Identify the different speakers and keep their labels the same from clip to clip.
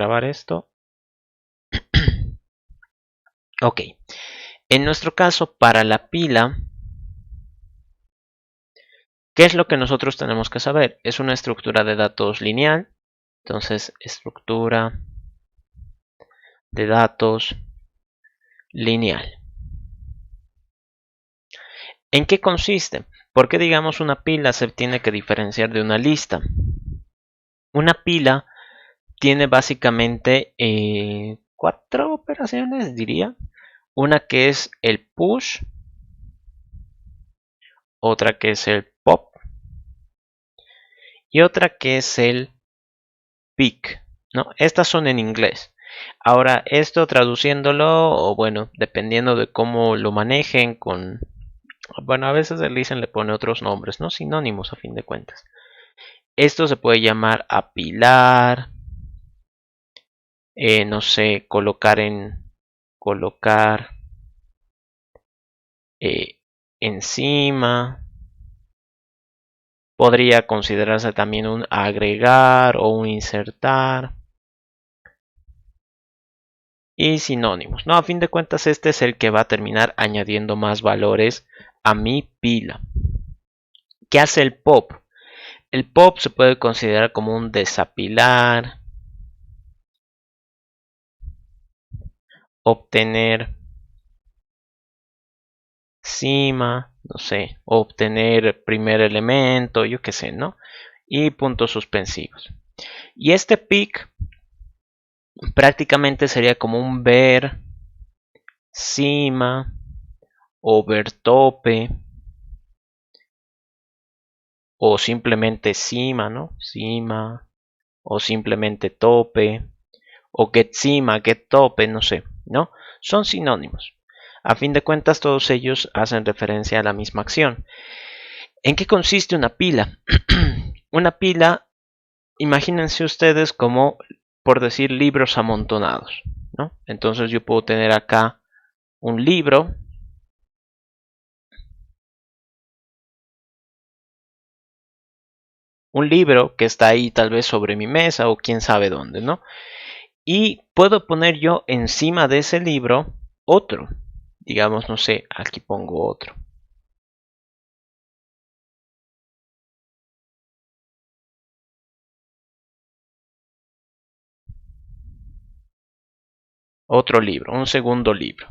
Speaker 1: grabar esto. Ok. En nuestro caso, para la pila, ¿qué es lo que nosotros tenemos que saber? Es una estructura de datos lineal. Entonces, estructura de datos lineal. ¿En qué consiste? ¿Por qué, digamos, una pila se tiene que diferenciar de una lista? Una pila tiene básicamente 4 operaciones, diría. Una que es el push, otra que es el pop y otra que es el pick, ¿no? Estas son en inglés. Ahora, esto traduciéndolo, o bueno, dependiendo de cómo lo manejen bueno, a veces el listen le pone otros nombres, ¿no? Sinónimos a fin de cuentas. Esto se puede llamar apilar, no sé, colocar encima. Podría considerarse también un agregar o un insertar. Y sinónimos, ¿no? A fin de cuentas, este es el que va a terminar añadiendo más valores a mi pila. ¿Qué hace el pop? El pop se puede considerar como un desapilar, obtener cima, no sé, obtener primer elemento, yo qué sé, ¿no? Y puntos suspensivos. Y este pick prácticamente sería como un ver, cima, o ver tope, o simplemente cima, ¿no? Cima, o simplemente tope, o get cima, get tope, no sé, ¿no? Son sinónimos. A fin de cuentas, todos ellos hacen referencia a la misma acción. ¿En qué consiste una pila? Una pila, imagínense ustedes como, por decir, libros amontonados, ¿no? Entonces yo puedo tener acá un libro que está ahí tal vez sobre mi mesa o quién sabe dónde, ¿no? Y puedo poner yo encima de ese libro otro. Digamos, no sé, aquí pongo otro. Otro libro, un segundo libro.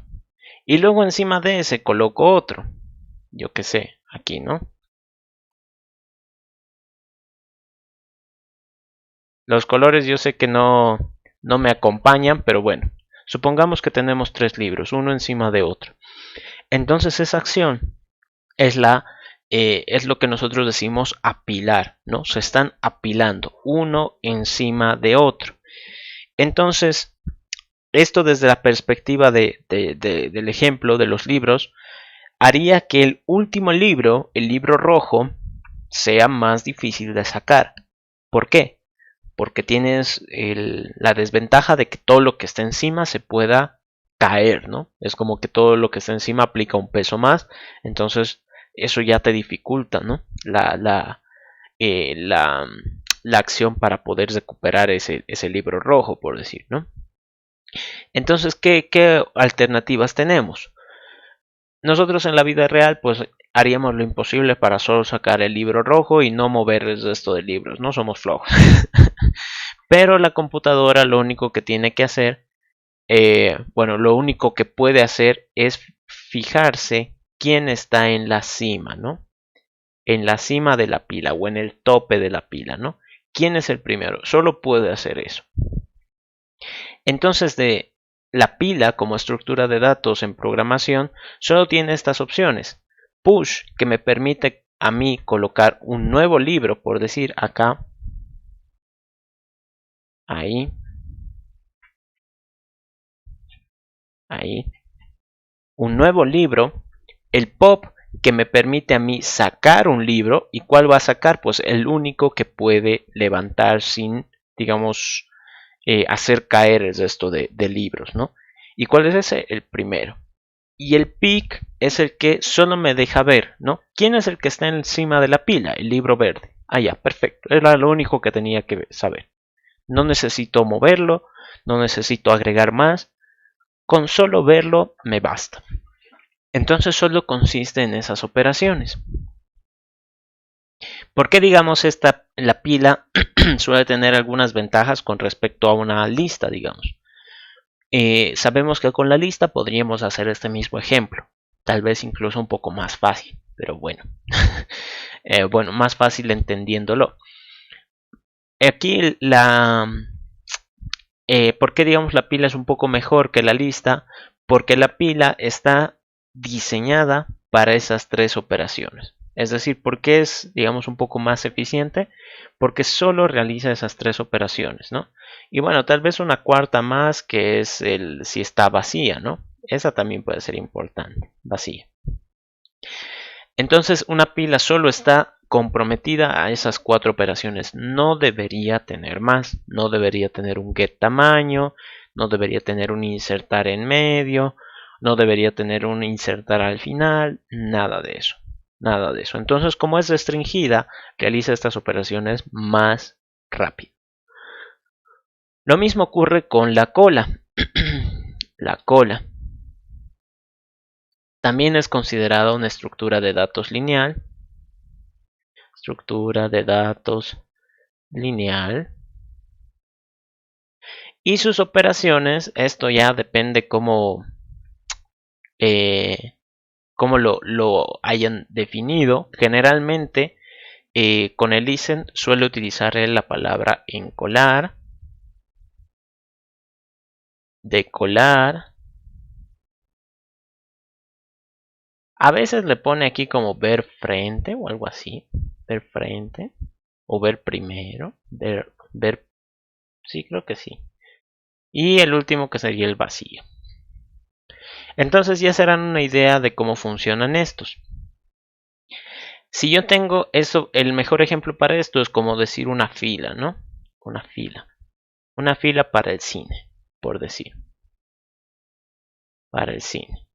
Speaker 1: Y luego encima de ese coloco otro. Yo qué sé, aquí, ¿no? Los colores yo sé que no me acompañan, pero bueno. Supongamos que tenemos 3 libros, uno encima de otro. Entonces esa acción es lo que nosotros decimos apilar, ¿no? Se están apilando uno encima de otro. Entonces, esto desde la perspectiva del ejemplo de los libros, haría que el último libro, el libro rojo, sea más difícil de sacar. ¿Por qué? Porque tienes la desventaja de que todo lo que está encima se pueda caer, ¿no? Es como que todo lo que está encima aplica un peso más, entonces eso ya te dificulta, ¿no? La acción para poder recuperar ese libro rojo, por decir, ¿no? Entonces, ¿qué alternativas tenemos? Nosotros en la vida real, pues haríamos lo imposible para solo sacar el libro rojo y no mover el resto de libros, no somos flojos. Pero la computadora lo único que tiene que hacer, bueno, lo único que puede hacer es fijarse quién está en la cima, ¿no? En la cima de la pila o en el tope de la pila, ¿no? ¿Quién es el primero? Solo puede hacer eso. Entonces, de la pila como estructura de datos en programación solo tiene estas opciones. Push, que me permite a mí colocar un nuevo libro, por decir acá, ahí, ahí, un nuevo libro. El pop, que me permite a mí sacar un libro. ¿Y cuál va a sacar? Pues el único que puede levantar sin, digamos, hacer caer el resto de libros, ¿no? ¿Y cuál es ese? El primero. Y el pick es el que solo me deja ver, ¿no? ¿Quién es el que está encima de la pila? El libro verde. Ah, ya, perfecto. Era lo único que tenía que saber. No necesito moverlo, no necesito agregar más, con solo verlo me basta. Entonces solo consiste en esas operaciones. ¿Por qué digamos la pila suele tener algunas ventajas con respecto a una lista, digamos? Sabemos que con la lista podríamos hacer este mismo ejemplo, tal vez incluso un poco más fácil, pero bueno, bueno, más fácil entendiéndolo. Aquí ¿por qué digamos la pila es un poco mejor que la lista? Porque la pila está diseñada para esas tres operaciones. Es decir, ¿por qué es, digamos, un poco más eficiente? Porque solo realiza esas tres operaciones, ¿no? Y bueno, tal vez una cuarta más que es si está vacía, ¿no? Esa también puede ser importante, vacía. Entonces, una pila solo está comprometida a esas cuatro operaciones. No debería tener más. No debería tener un get tamaño. No debería tener un insertar en medio. No debería tener un insertar al final. Nada de eso. Nada de eso. Entonces, como es restringida, realiza estas operaciones más rápido. Lo mismo ocurre con la cola. La cola también es considerada una estructura de datos lineal. Estructura de datos lineal. Y sus operaciones, esto ya depende cómo lo hayan definido. Generalmente con el listen suele utilizar la palabra encolar, decolar. A veces le pone aquí como ver frente o algo así. Ver frente o ver primero. Ver, sí, creo que sí. Y el último que sería el vacío. Entonces ya se harán una idea de cómo funcionan estos. Si yo tengo eso, el mejor ejemplo para esto es como decir una fila, ¿no? Una fila. Una fila para el cine, por decir. Para el cine.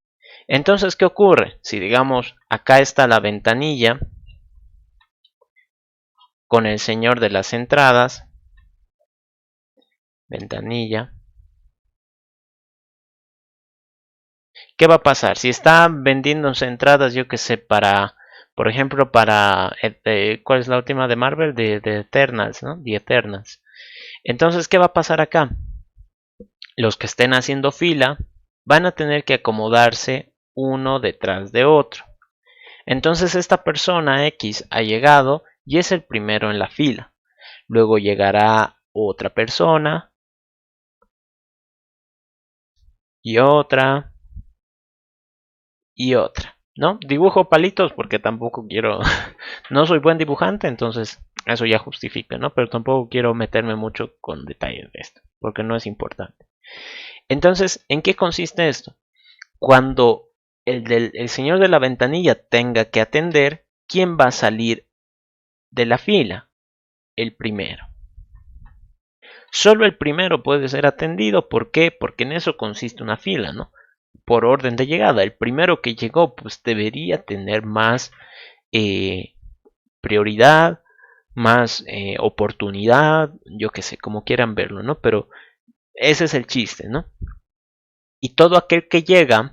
Speaker 1: Entonces, ¿qué ocurre? Si digamos, acá está la ventanilla con el señor de las entradas. Ventanilla. ¿Qué va a pasar? Si está vendiéndose entradas, yo que sé, para, por ejemplo, para, ¿cuál es la última de Marvel? De Eternals, ¿no? The Eternals. Entonces, ¿qué va a pasar acá? Los que estén haciendo fila van a tener que acomodarse uno detrás de otro. Entonces esta persona X ha llegado y es el primero en la fila. Luego llegará otra persona y otra y otra, ¿no? Dibujo palitos porque tampoco quiero, no soy buen dibujante, entonces eso ya justifica, ¿no? Pero tampoco quiero meterme mucho con detalles de esto, porque no es importante. Entonces, ¿en qué consiste esto? Cuando el señor de la ventanilla tenga que atender, ¿quién va a salir de la fila? El primero. Solo el primero puede ser atendido. ¿Por qué? Porque en eso consiste una fila, ¿no? Por orden de llegada. El primero que llegó, pues debería tener más prioridad, más oportunidad, yo qué sé, como quieran verlo, ¿no? Pero ese es el chiste, ¿no? Y todo aquel que llega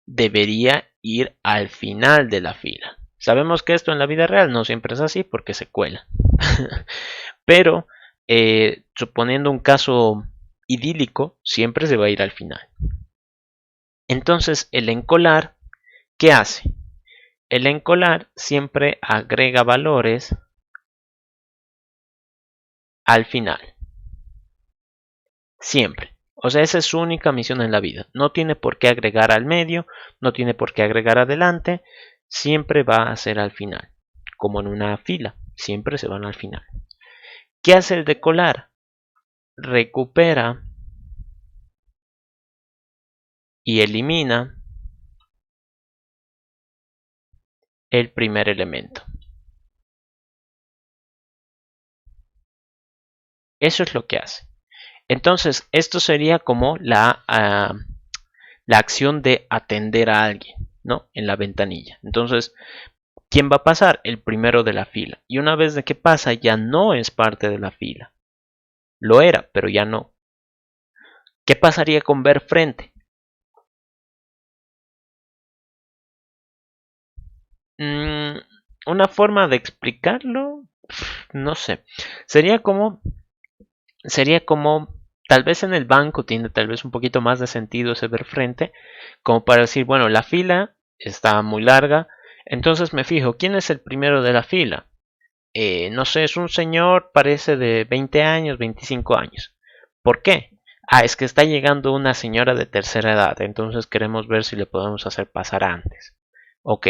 Speaker 1: debería ir al final de la fila. Sabemos que esto en la vida real no siempre es así porque se cuela. Pero suponiendo un caso idílico, siempre se va a ir al final. Entonces el encolar, ¿qué hace? El encolar siempre agrega valores al final. Siempre. O sea, esa es su única misión en la vida. No tiene por qué agregar al medio, no tiene por qué agregar adelante, siempre va a ser al final. Como en una fila, siempre se van al final. ¿Qué hace el decolar? Recupera y elimina el primer elemento. Eso es lo que hace. Entonces, esto sería como la acción de atender a alguien, ¿no? En la ventanilla. Entonces, ¿quién va a pasar? El primero de la fila. Y una vez de que pasa, ya no es parte de la fila. Lo era, pero ya no. ¿Qué pasaría con ver frente? Mm, una forma de explicarlo, no sé. Sería como, sería como, tal vez en el banco tiene tal vez un poquito más de sentido ese ver frente, como para decir, bueno, la fila está muy larga, entonces me fijo, ¿quién es el primero de la fila? No sé, es un señor, parece de 20 años, 25 años. ¿Por qué? Ah, es que está llegando una señora de tercera edad, entonces queremos ver si le podemos hacer pasar antes. Ok,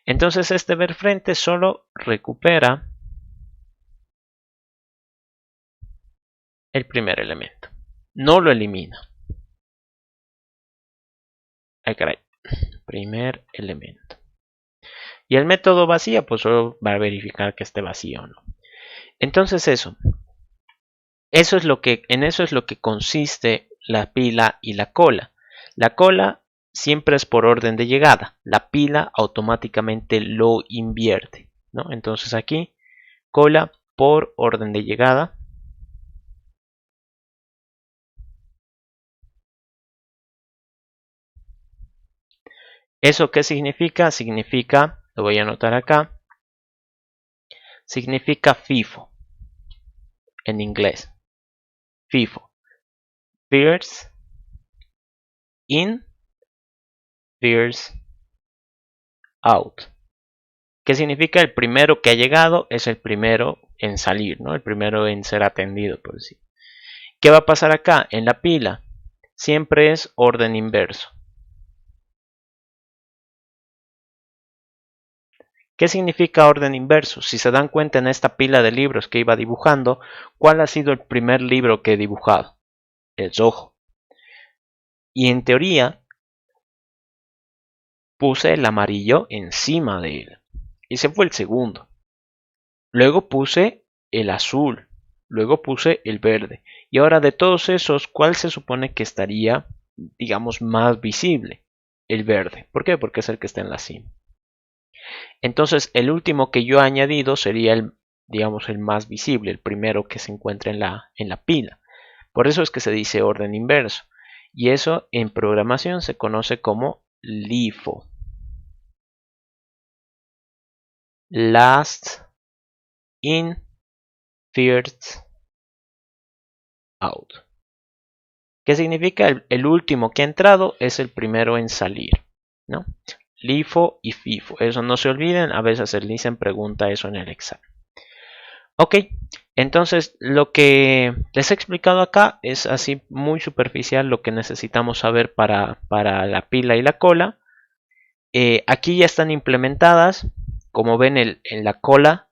Speaker 1: entonces este ver frente solo recupera el primer elemento, no lo elimina. Ay, caray, primer elemento. Y el método vacía, pues solo va a verificar que esté vacío o no. Entonces en eso es lo que consiste la pila y la cola. La cola siempre es por orden de llegada. La pila automáticamente lo invierte, ¿no? Entonces aquí cola por orden de llegada. ¿Eso qué significa? Significa, lo voy a anotar acá, significa FIFO en inglés. FIFO. First in, first out. ¿Qué significa? El primero que ha llegado es el primero en salir, ¿no? El primero en ser atendido, por decir. ¿Qué va a pasar acá? En la pila siempre es orden inverso. ¿Qué significa orden inverso? Si se dan cuenta en esta pila de libros que iba dibujando, ¿cuál ha sido el primer libro que he dibujado? El Zoho. Y en teoría puse el amarillo encima de él. Ese fue el segundo. Luego puse el azul. Luego puse el verde. Y ahora de todos esos, ¿cuál se supone que estaría, digamos, más visible? El verde. ¿Por qué? Porque es el que está en la cima. Entonces, el último que yo he añadido sería el, digamos, el más visible, el primero que se encuentra en la pila. Por eso es que se dice orden inverso. Y eso en programación se conoce como LIFO. Last in, first out. ¿Qué significa? El último que ha entrado es el primero en salir, ¿no? LIFO y FIFO. Eso no se olviden, a veces el LICEN pregunta eso en el examen. Ok, entonces lo que les he explicado acá es así muy superficial lo que necesitamos saber para la pila y la cola. Aquí ya están implementadas, como ven en la cola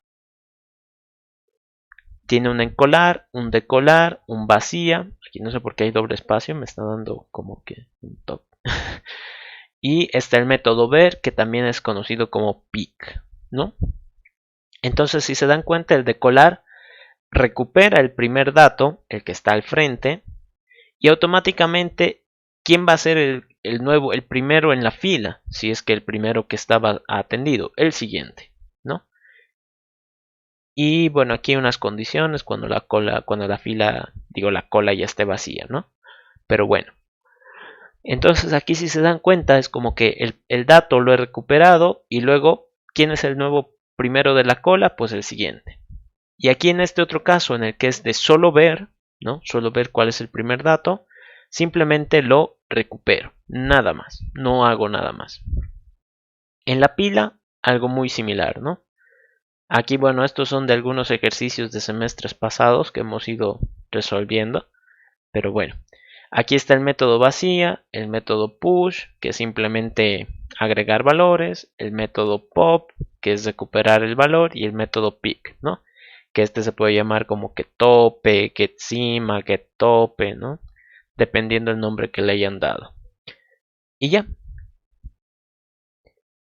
Speaker 1: tiene un encolar, un decolar, un vacía. Aquí no sé por qué hay doble espacio, me está dando como que un top. Y está el método ver, que también es conocido como pick, ¿no? Entonces, si se dan cuenta, el decolar recupera el primer dato, el que está al frente, y automáticamente, ¿quién va a ser el nuevo, el primero en la fila? Si es que el primero que estaba atendido, el siguiente, ¿no? Y bueno, aquí hay unas condiciones cuando la cola, cuando la fila, digo, la cola ya esté vacía, ¿no? Pero bueno, entonces aquí si se dan cuenta es como que el dato lo he recuperado y luego, ¿quién es el nuevo primero de la cola? Pues el siguiente. Y aquí en este otro caso en el que es de solo ver, ¿no? Solo ver cuál es el primer dato, simplemente lo recupero, nada más, no hago nada más. En la pila, algo muy similar, ¿no? Aquí, bueno, estos son de algunos ejercicios de semestres pasados que hemos ido resolviendo, pero bueno, aquí está el método vacía, el método push, que es simplemente agregar valores, el método pop, que es recuperar el valor, y el método pick, ¿no? Que este se puede llamar como que tope, que cima, que tope, ¿no? Dependiendo del nombre que le hayan dado. Y ya.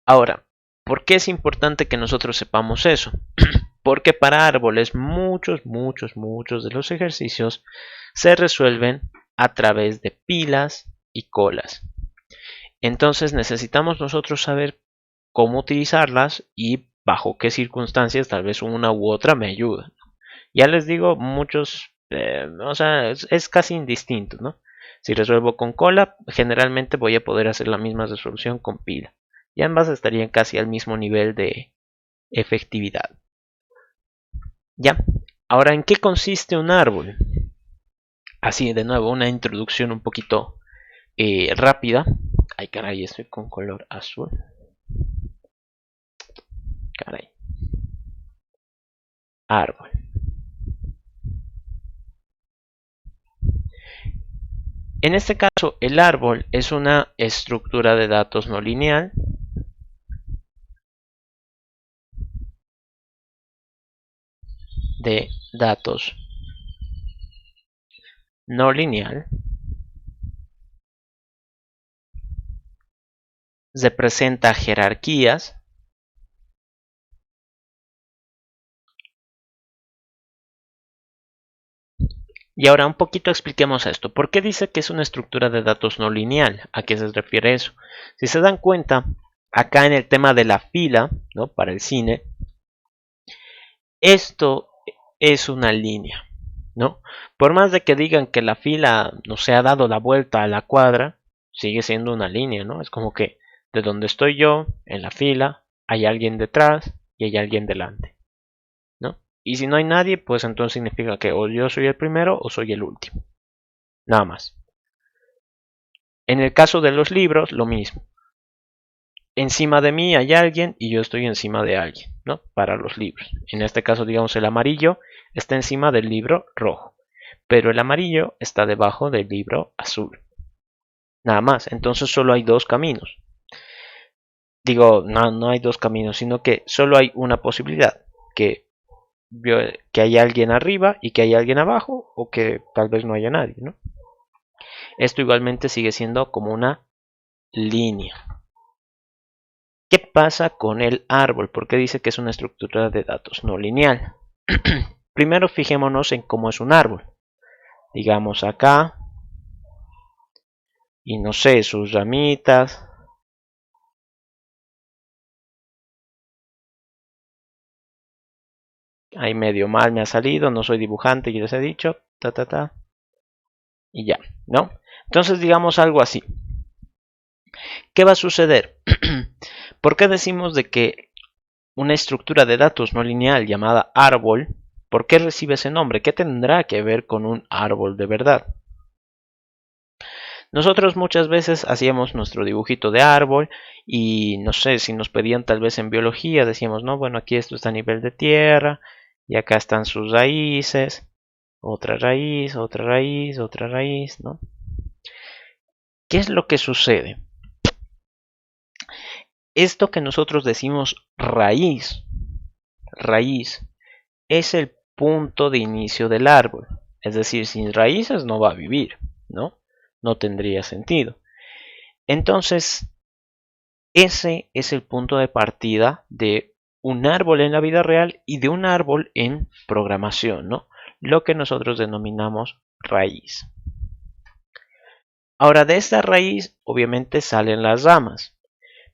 Speaker 1: Ahora, ¿por qué es importante que nosotros sepamos eso? Porque para árboles muchos de los ejercicios se resuelven a través de pilas y colas. Entonces necesitamos nosotros saber cómo utilizarlas y bajo qué circunstancias tal vez una u otra me ayuda. Ya les digo, muchos, o sea, es casi indistinto, ¿no? Si resuelvo con cola, generalmente voy a poder hacer la misma resolución con pila. Y ambas estarían casi al mismo nivel de efectividad. Ya, ahora, ¿en qué consiste un árbol? Así, de nuevo, una introducción un poquito rápida. Ay, caray, estoy con color azul. Caray. Árbol. En este caso, el árbol es una estructura de datos no lineal representa jerarquías. Y ahora un poquito expliquemos esto. ¿Por qué dice que es una estructura de datos no lineal? ¿A qué se refiere eso? Si se dan cuenta, acá en el tema de la fila, ¿no? Para el cine, esto es una línea, ¿no? Por más de que digan que la fila no se ha dado la vuelta a la cuadra, sigue siendo una línea, ¿no? Es como que de donde estoy yo, en la fila, hay alguien detrás y hay alguien delante, ¿no? Y si no hay nadie, pues entonces significa que o yo soy el primero o soy el último. Nada más. En el caso de los libros, lo mismo. Encima de mí hay alguien y yo estoy encima de alguien, ¿no? Para los libros. En este caso, digamos, el amarillo está encima del libro rojo, pero el amarillo está debajo del libro azul. Nada más. Entonces solo hay dos caminos. Digo, no hay dos caminos, sino que solo hay una posibilidad. Que hay alguien arriba y que hay alguien abajo, o que tal vez no haya nadie, ¿no? Esto igualmente sigue siendo como una línea. ¿Qué pasa con el árbol? ¿Por qué dice que es una estructura de datos no lineal? Primero fijémonos en cómo es un árbol. Digamos acá, y no sé, sus ramitas. Ahí medio mal me ha salido, no soy dibujante, ya les he dicho. Y ya, ¿no? Entonces digamos algo así. ¿Qué va a suceder? ¿Por qué decimos de que una estructura de datos no lineal llamada árbol, ¿por qué recibe ese nombre? ¿Qué tendrá que ver con un árbol de verdad? Nosotros muchas veces hacíamos nuestro dibujito de árbol y no sé si nos pedían tal vez en biología, decíamos, no, bueno, aquí esto está a nivel de tierra y acá están sus raíces, otra raíz, otra raíz, otra raíz, ¿no? ¿Qué es lo que sucede? Esto que nosotros decimos raíz es el punto de inicio del árbol. Es decir, sin raíces no va a vivir, ¿no? No tendría sentido. Entonces, ese es el punto de partida de un árbol en la vida real y de un árbol en programación, ¿no? Lo que nosotros denominamos raíz. Ahora, de esta raíz obviamente salen las ramas,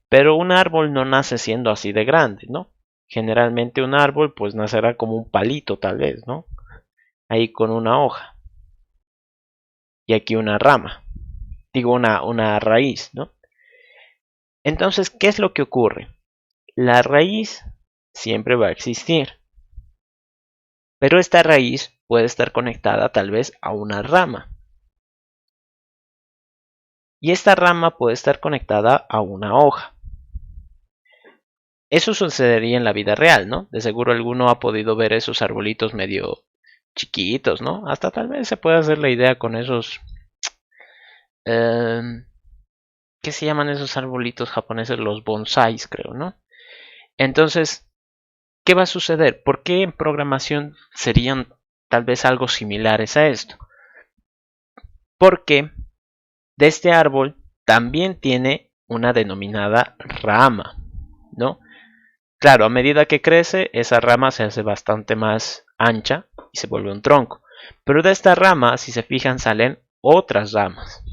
Speaker 1: pero un árbol no nace siendo así de grande, ¿no? Generalmente un árbol pues nacerá como un palito tal vez, ¿no? Ahí con una hoja. Y aquí una rama. Digo una raíz, ¿no? Entonces, ¿qué es lo que ocurre? La raíz siempre va a existir. Pero esta raíz puede estar conectada tal vez a una rama. Y esta rama puede estar conectada a una hoja. Eso sucedería en la vida real, ¿no? De seguro alguno ha podido ver esos arbolitos medio chiquitos, ¿no? Hasta tal vez se puede hacer la idea con esos... ¿qué se llaman esos arbolitos japoneses? Los bonsáis, creo, ¿no? Entonces, ¿qué va a suceder? ¿Por qué en programación serían tal vez algo similares a esto? Porque de este árbol también tiene una denominada rama, ¿no? Claro, a medida que crece, esa rama se hace bastante más ancha y se vuelve un tronco. Pero de esta rama, si se fijan, salen otras ramas.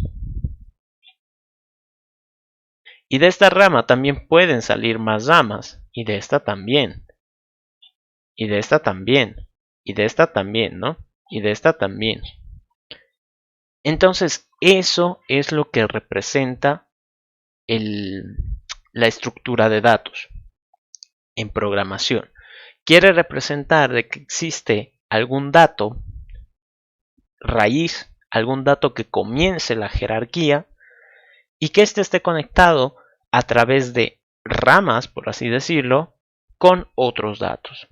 Speaker 1: Y de esta rama también pueden salir más ramas. Y de esta también. Y de esta también. Y de esta también, ¿no? Y de esta también. Entonces, eso es lo que representa la estructura de datos en programación. Quiere representar de que existe algún dato raíz, algún dato que comience la jerarquía y que éste esté conectado a través de ramas, por así decirlo, con otros datos.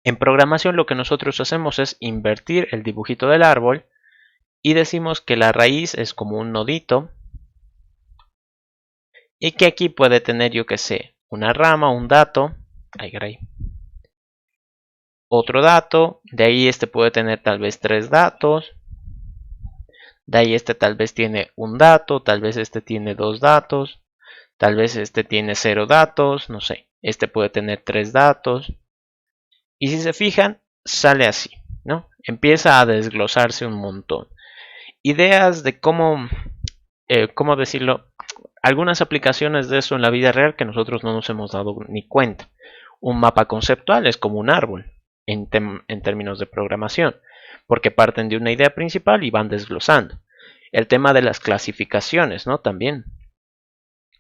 Speaker 1: En programación lo que nosotros hacemos es invertir el dibujito del árbol y decimos que la raíz es como un nodito y que aquí puede tener, yo que sé, una rama, un dato, otro dato, de ahí este puede tener tal vez 3 datos, de ahí este tal vez tiene un dato, tal vez este tiene 2 datos, tal vez este tiene 0 datos, no sé, este puede tener 3 datos. Y si se fijan, sale así, ¿no? Empieza a desglosarse un montón. Ideas de cómo decirlo, algunas aplicaciones de eso en la vida real que nosotros no nos hemos dado ni cuenta. Un mapa conceptual es como un árbol en términos de programación, porque parten de una idea principal y van desglosando. El tema de las clasificaciones, ¿no? También,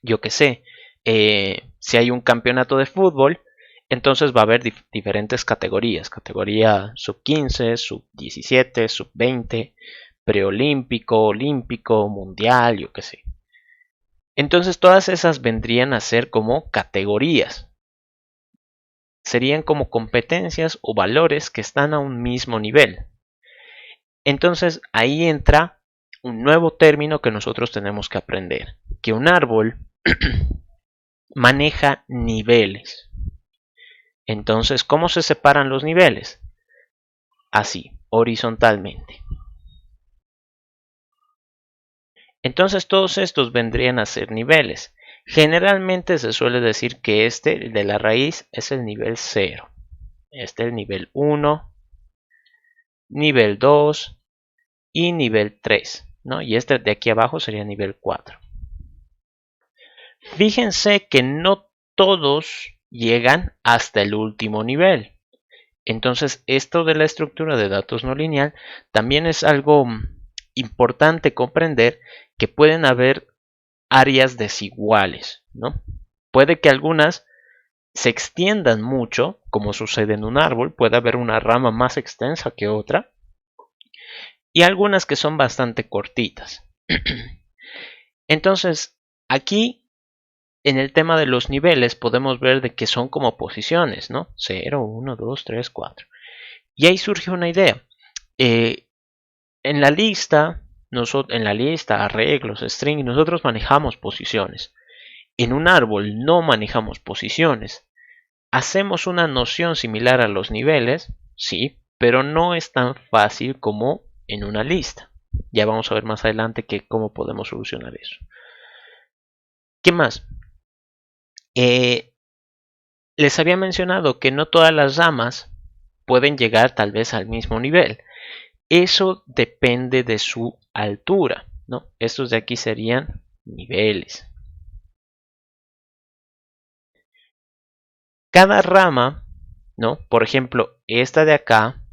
Speaker 1: yo qué sé, si hay un campeonato de fútbol, entonces va a haber diferentes categorías, categoría sub 15, sub 17, sub 20, preolímpico, olímpico, mundial, yo qué sé. Entonces todas esas vendrían a ser como categorías. Serían como competencias o valores que están a un mismo nivel. Entonces ahí entra un nuevo término que nosotros tenemos que aprender, que un árbol maneja niveles. Entonces, ¿cómo se separan los niveles? Así, horizontalmente. Entonces todos estos vendrían a ser niveles. Generalmente se suele decir que este de la raíz es el nivel 0. Este es el nivel 1, nivel 2 y nivel 3, ¿no? Y este de aquí abajo sería nivel 4. Fíjense que no todos llegan hasta el último nivel. Entonces, esto de la estructura de datos no lineal también es algo importante comprender, que pueden haber áreas desiguales, ¿no? Puede que algunas se extiendan mucho, como sucede en un árbol, puede haber una rama más extensa que otra, y algunas que son bastante cortitas. Entonces, aquí en el tema de los niveles podemos ver de que son como posiciones, ¿no? 0, 1, 2, 3, 4. Y ahí surge una idea. En la lista, arreglos, string, nosotros manejamos posiciones. En un árbol no manejamos posiciones. Hacemos una noción similar a los niveles, sí, pero no es tan fácil como en una lista. Ya vamos a ver más adelante cómo podemos solucionar eso. ¿Qué más? Les había mencionado que no todas las ramas pueden llegar tal vez al mismo nivel. Eso depende de su altura, ¿no? Estos de aquí serían niveles. Cada rama, ¿no? Por ejemplo, esta de acá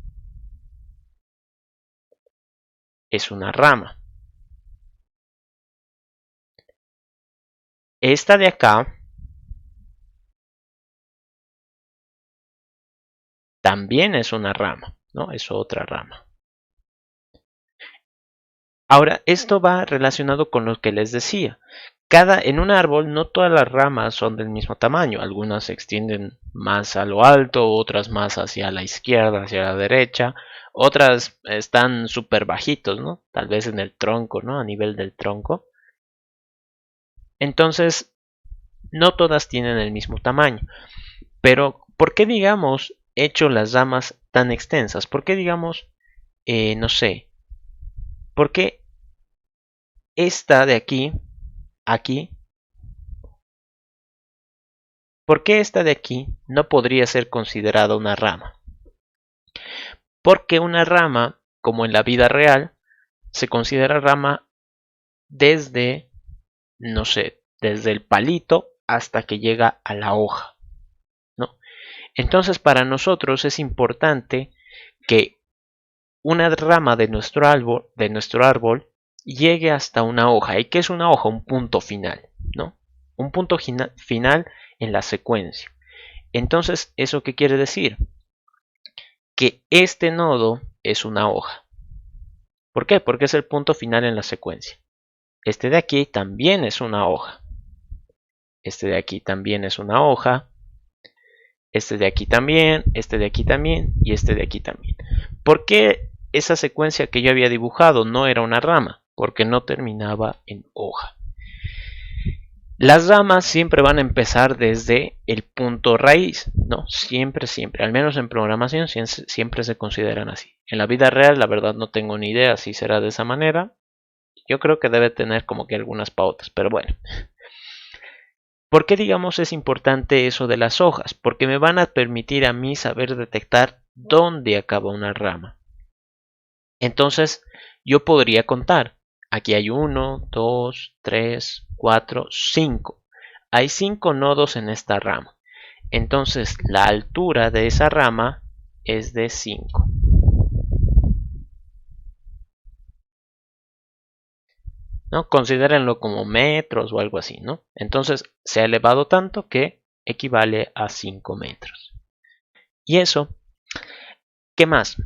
Speaker 1: es una rama. Esta de acá también es una rama, ¿no? Es otra rama. Ahora, esto va relacionado con lo que les decía. En un árbol no todas las ramas son del mismo tamaño. Algunas se extienden más a lo alto, otras más hacia la izquierda, hacia la derecha. Otras están súper bajitos, ¿no? Tal vez en el tronco, ¿no? A nivel del tronco. Entonces, no todas tienen el mismo tamaño. Pero, ¿por qué, digamos, he hecho las ramas tan extensas? ¿Por qué, digamos, no sé, por qué esta de aquí, ¿por qué esta de aquí no podría ser considerada una rama? Porque una rama, como en la vida real, se considera rama desde, no sé, desde el palito hasta que llega a la hoja, ¿no? Entonces, para nosotros es importante que una rama de nuestro árbol llegue hasta una hoja. ¿Y qué es una hoja? Un punto final, ¿no? Un punto final en la secuencia. Entonces, ¿eso qué quiere decir? Que este nodo es una hoja. ¿Por qué? Porque es el punto final en la secuencia. Este de aquí también es una hoja. Este de aquí también es una hoja. Este de aquí también, este de aquí también y este de aquí también. ¿Por qué esa secuencia que yo había dibujado no era una rama? Porque no terminaba en hoja. Las ramas siempre van a empezar desde el punto raíz, ¿no? Siempre, siempre. Al menos en programación siempre se consideran así. En la vida real, la verdad no tengo ni idea si será de esa manera. Yo creo que debe tener como que algunas pautas, pero bueno. ¿Por qué digamos es importante eso de las hojas? Porque me van a permitir a mí saber detectar dónde acaba una rama. Entonces, yo podría contar. Aquí hay 1, 2, 3, 4, 5. Hay 5 nodos en esta rama. Entonces, la altura de esa rama es de 5. ¿No? Considérenlo como metros o algo así, ¿no? Entonces, se ha elevado tanto que equivale a 5 metros. Y eso, ¿qué más?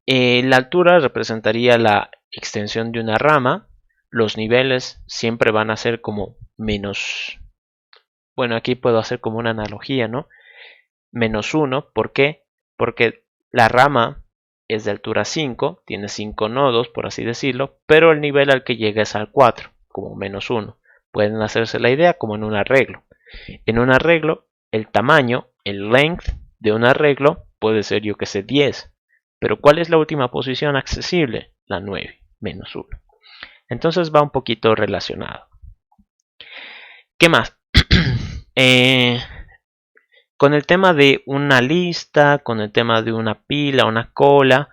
Speaker 1: La altura representaría la extensión de una rama. Los niveles siempre van a ser como menos. Bueno, aquí puedo hacer como una analogía, ¿no? Menos 1. ¿Por qué? Porque la rama es de altura 5, tiene 5 nodos, por así decirlo, pero el nivel al que llega es al 4, como menos 1. Pueden hacerse la idea como en un arreglo. En un arreglo, el tamaño, el length de un arreglo puede ser, yo que sé, 10. Pero ¿cuál es la última posición accesible? La 9, menos 1. Entonces va un poquito relacionado. ¿Qué más? Con el tema de una lista, con el tema de una pila, una cola,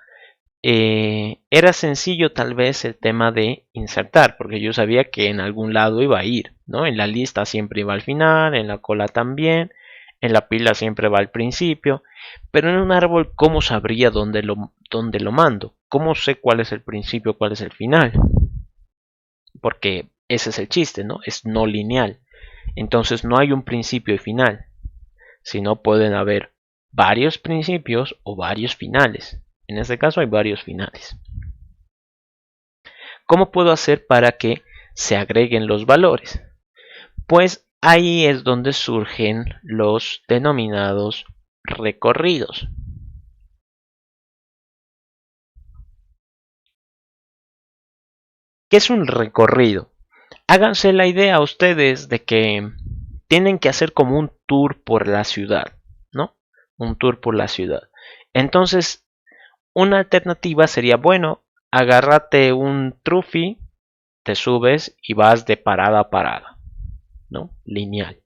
Speaker 1: era sencillo tal vez el tema de insertar, porque yo sabía que en algún lado iba a ir, ¿no? En la lista siempre iba al final, en la cola también, en la pila siempre va al principio, pero en un árbol, ¿cómo sabría dónde lo mando? ¿Cómo sé cuál es el principio, cuál es el final? Porque ese es el chiste, ¿no? Es no lineal. Entonces no hay un principio y final, sino pueden haber varios principios o varios finales. En este caso hay varios finales. ¿Cómo puedo hacer para que se agreguen los valores? Pues ahí es donde surgen los denominados recorridos. ¿Qué es un recorrido? Háganse la idea ustedes de que tienen que hacer como un tour por la ciudad, ¿no? Un tour por la ciudad. Entonces, una alternativa sería, bueno, agárrate un trufi, te subes y vas de parada a parada, ¿no? Lineal.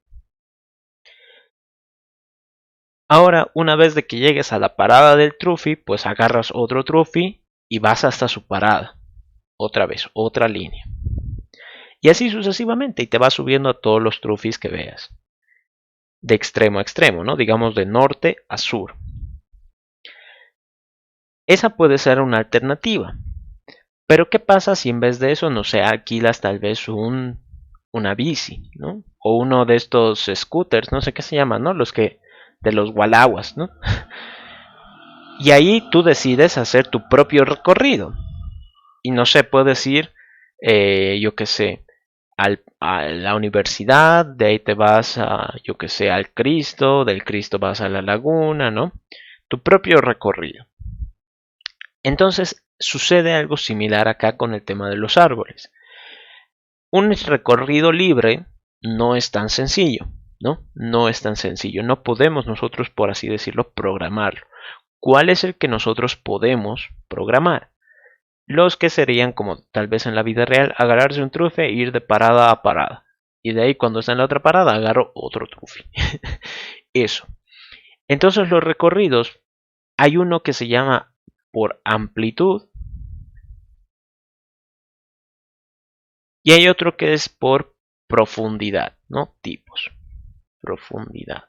Speaker 1: Ahora, una vez de que llegues a la parada del trufi, pues agarras otro trufi y vas hasta su parada. Otra vez, otra línea. Y así sucesivamente, y te vas subiendo a todos los trufis que veas. De extremo a extremo, ¿no? Digamos de norte a sur. Esa puede ser una alternativa. Pero ¿qué pasa si en vez de eso, no sé, alquilas tal vez una bici, ¿no? O uno de estos scooters, no sé qué se llaman, ¿no? Los que, de los gualaguas, ¿no? Y ahí tú decides hacer tu propio recorrido. Y no sé, puedes ir, yo qué sé, a la universidad, de ahí te vas a, yo qué sé, al Cristo, del Cristo vas a la laguna, ¿no? Tu propio recorrido. Entonces sucede algo similar acá con el tema de los árboles. Un recorrido libre no es tan sencillo, ¿no? No es tan sencillo. No podemos nosotros, por así decirlo, programarlo. ¿Cuál es el que nosotros podemos programar? Los que serían como tal vez en la vida real, agarrarse un trufe e ir de parada a parada. Y de ahí cuando está en la otra parada, agarro otro trufe. Eso. Entonces los recorridos, hay uno que se llama por amplitud y hay otro que es por profundidad, ¿no? Tipos. Profundidad.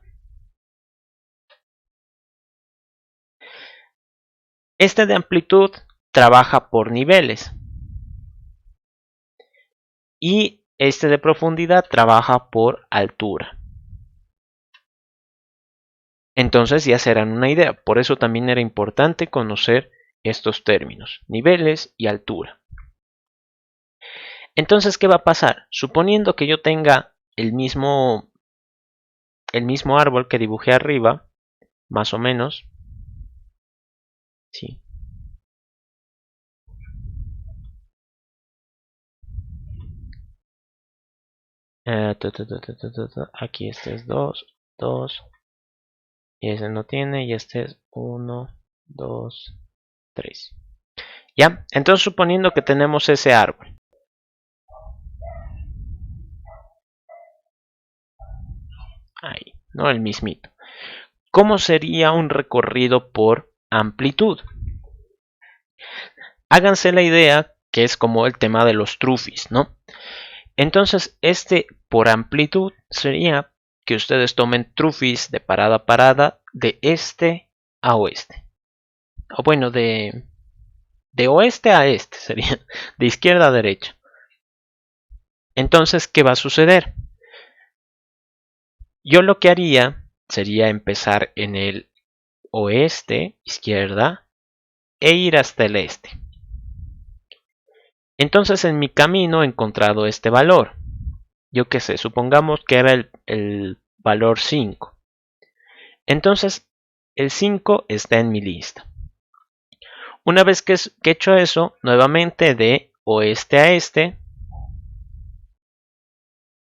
Speaker 1: Este de amplitud trabaja por niveles y este de profundidad trabaja por altura. Entonces ya se harán una idea. Por eso también era importante conocer estos términos, niveles y altura. Entonces, ¿qué va a pasar? Suponiendo que yo tenga el mismo árbol que dibujé arriba, más o menos. Sí. Aquí este es 2, 2. Y ese no tiene. Y este es 1, 2, 3. ¿Ya? Entonces, suponiendo que tenemos ese árbol. Ahí, ¿no? El mismito. ¿Cómo sería un recorrido por amplitud? Háganse la idea que es como el tema de los trufis, ¿no? Entonces, este por amplitud sería que ustedes tomen trufis de parada a parada de este a oeste. O bueno, de oeste a este sería, de izquierda a derecha. Entonces, ¿qué va a suceder? Yo lo que haría sería empezar en el oeste, izquierda, e ir hasta el este. Entonces en mi camino he encontrado este valor. Yo qué sé, supongamos que era el valor 5. Entonces el 5 está en mi lista. Una vez que he hecho eso, nuevamente de oeste a este,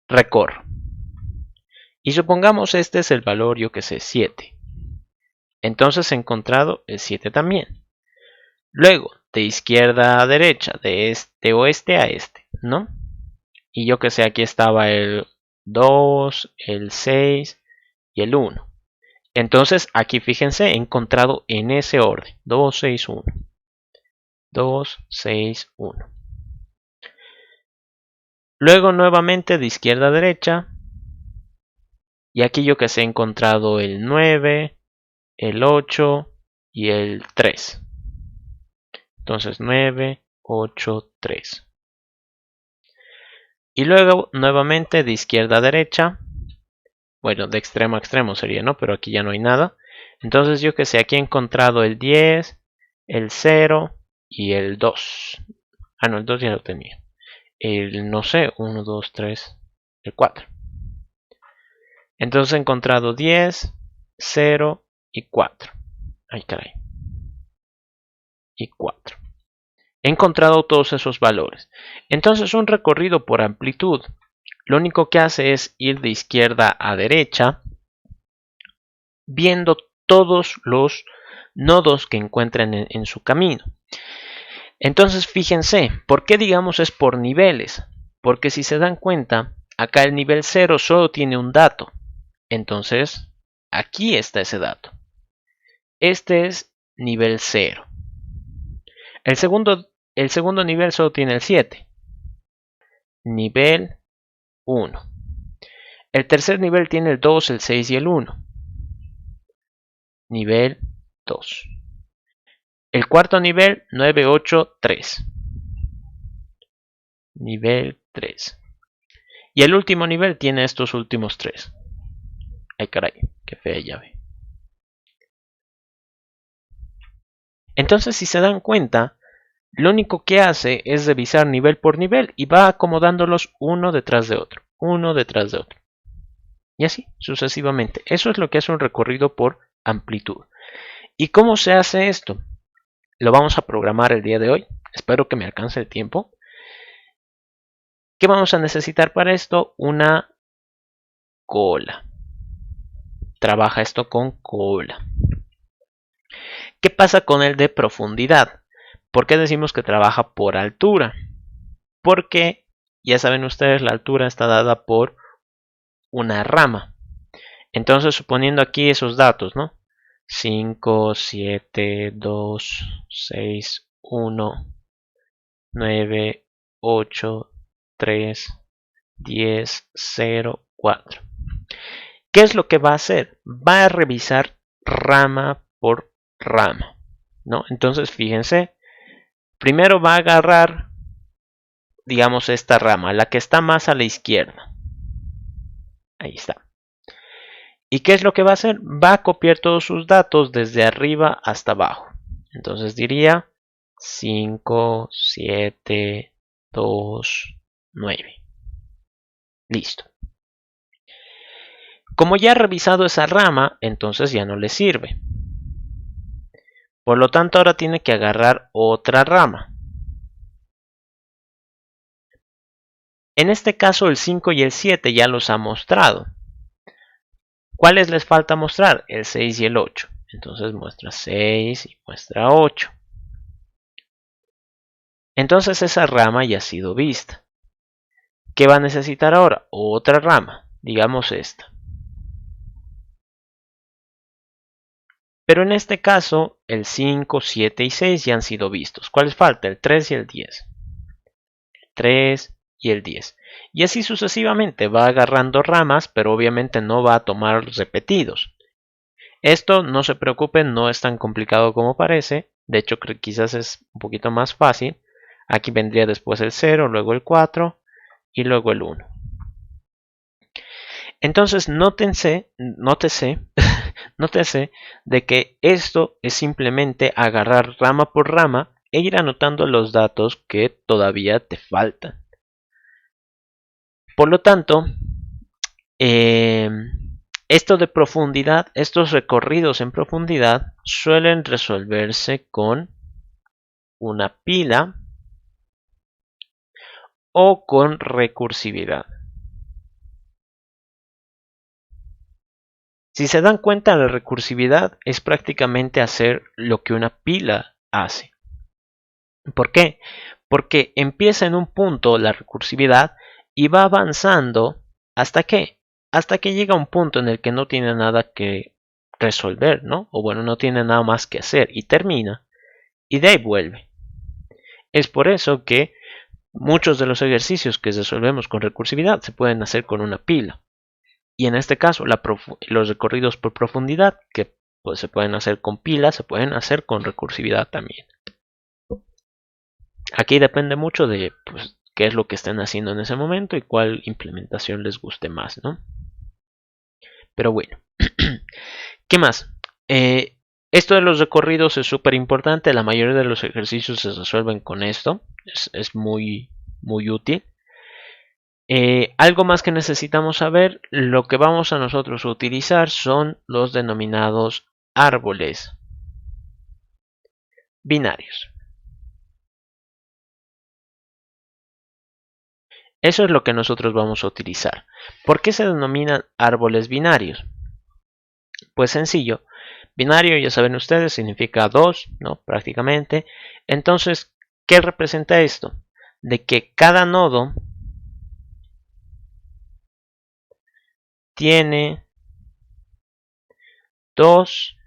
Speaker 1: recorro. Y supongamos este es el valor, yo que sé, 7. Entonces he encontrado el 7 también. Luego, de izquierda a derecha, de oeste a este, ¿no? Y yo que sé, aquí estaba el 2, el 6 y el 1. Entonces, aquí fíjense, he encontrado en ese orden. 2, 6, 1. 2, 6, 1. Luego nuevamente de izquierda a derecha. Y aquí yo que sé, he encontrado el 9, el 8 y el 3. Entonces 9, 8, 3. Y luego nuevamente de izquierda a derecha. Bueno, de extremo a extremo sería, ¿no? Pero aquí ya no hay nada. Entonces yo que sé, aquí he encontrado el 10, el 0 y el 2. Ah, no, el 2 ya lo tenía. El, no sé, 1, 2, 3, el 4. Entonces he encontrado 10, 0 y 4. Ay, caray. Y 4. He encontrado todos esos valores. Entonces un recorrido por amplitud lo único que hace es ir de izquierda a derecha viendo todos los nodos que encuentren en su camino. Entonces fíjense, ¿por qué digamos es por niveles? Porque si se dan cuenta, acá el nivel 0 solo tiene un dato. Entonces, aquí está ese dato. Este es nivel 0. El segundo nivel solo tiene el 7. Nivel 1. El tercer nivel tiene el 2, el 6 y el 1. Nivel 2. El cuarto nivel, 9, 8, 3. Nivel 3. Y el último nivel tiene estos últimos 3. Ay, caray, qué fea llave. Entonces, si se dan cuenta, lo único que hace es revisar nivel por nivel y va acomodándolos uno detrás de otro, uno detrás de otro. Y así, sucesivamente. Eso es lo que hace un recorrido por amplitud. ¿Y cómo se hace esto? Lo vamos a programar el día de hoy. Espero que me alcance el tiempo. ¿Qué vamos a necesitar para esto? Una cola. Trabaja esto con cola. ¿Qué pasa con el de profundidad? ¿Por qué decimos que trabaja por altura? Porque, ya saben ustedes, la altura está dada por una rama. Entonces, suponiendo aquí esos datos, ¿no? 5, 7, 2, 6, 1, 9, 8, 3, 10, 0, 4. ¿Qué es lo que va a hacer? Va a revisar rama por rama. ¿no? Entonces, fíjense, primero va a agarrar, digamos, esta rama, la que está más a la izquierda. Ahí está. ¿Y qué es lo que va a hacer? Va a copiar todos sus datos desde arriba hasta abajo. Entonces diría 5, 7, 2, 9. Listo. Como ya ha revisado esa rama, entonces ya no le sirve. Por lo tanto, ahora tiene que agarrar otra rama. En este caso, el 5 y el 7 ya los ha mostrado. ¿Cuáles les falta mostrar? El 6 y el 8. Entonces muestra 6 y muestra 8. Entonces esa rama ya ha sido vista. ¿Qué va a necesitar ahora? Otra rama, digamos esta. Pero en este caso, el 5, 7 y 6 ya han sido vistos. ¿Cuáles falta? El 3 y el 10. El 3 y el 10. Y así sucesivamente va agarrando ramas, pero obviamente no va a tomar repetidos. Esto, no se preocupen, no es tan complicado como parece. De hecho, quizás es un poquito más fácil. Aquí vendría después el 0, luego el 4 y luego el 1. Entonces, nótese de que esto es simplemente agarrar rama por rama e ir anotando los datos que todavía te faltan. Por lo tanto, esto de profundidad, estos recorridos en profundidad suelen resolverse con una pila o con recursividad. Si se dan cuenta, la recursividad es prácticamente hacer lo que una pila hace. ¿Por qué? Porque empieza en un punto la recursividad y va avanzando ¿hasta qué? Hasta que llega un punto en el que no tiene nada que resolver, ¿no? O bueno, no tiene nada más que hacer y termina y de ahí vuelve. Es por eso que muchos de los ejercicios que resolvemos con recursividad se pueden hacer con una pila. Y en este caso, los recorridos por profundidad, que pues, se pueden hacer con pilas, se pueden hacer con recursividad también. Aquí depende mucho de pues, qué es lo que estén haciendo en ese momento y cuál implementación les guste más, ¿no? Pero bueno, ¿qué más? Esto de los recorridos es súper importante. La mayoría de los ejercicios se resuelven con esto. Es muy, muy útil. Algo más que necesitamos saber, lo que vamos a nosotros a utilizar son los denominados árboles binarios. Eso es lo que nosotros vamos a utilizar. ¿Por qué se denominan árboles binarios? Pues sencillo, binario ya saben ustedes significa 2, ¿no? Prácticamente. Entonces, ¿qué representa esto? De que cada nodo tiene 2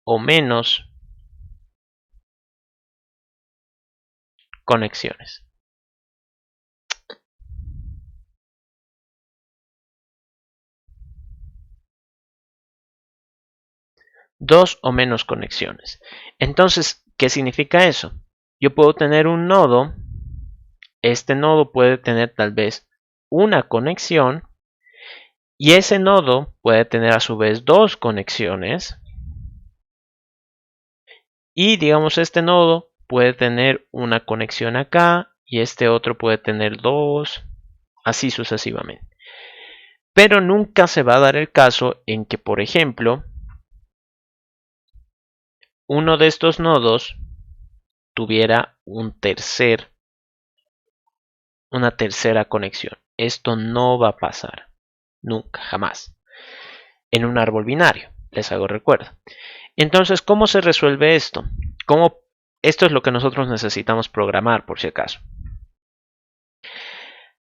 Speaker 1: o menos conexiones. Dos o menos conexiones. Entonces, ¿qué significa eso? Yo puedo tener un nodo, este nodo puede tener tal vez una conexión y ese nodo puede tener a su vez dos conexiones y digamos este nodo puede tener una conexión acá y este otro puede tener dos, así sucesivamente. Pero nunca se va a dar el caso en que, por ejemplo, uno de estos nodos tuviera una tercera conexión. Esto no va a pasar. Nunca, jamás. En un árbol binario. Les hago recuerdo. Entonces, ¿cómo se resuelve esto? Esto es lo que nosotros necesitamos programar, por si acaso.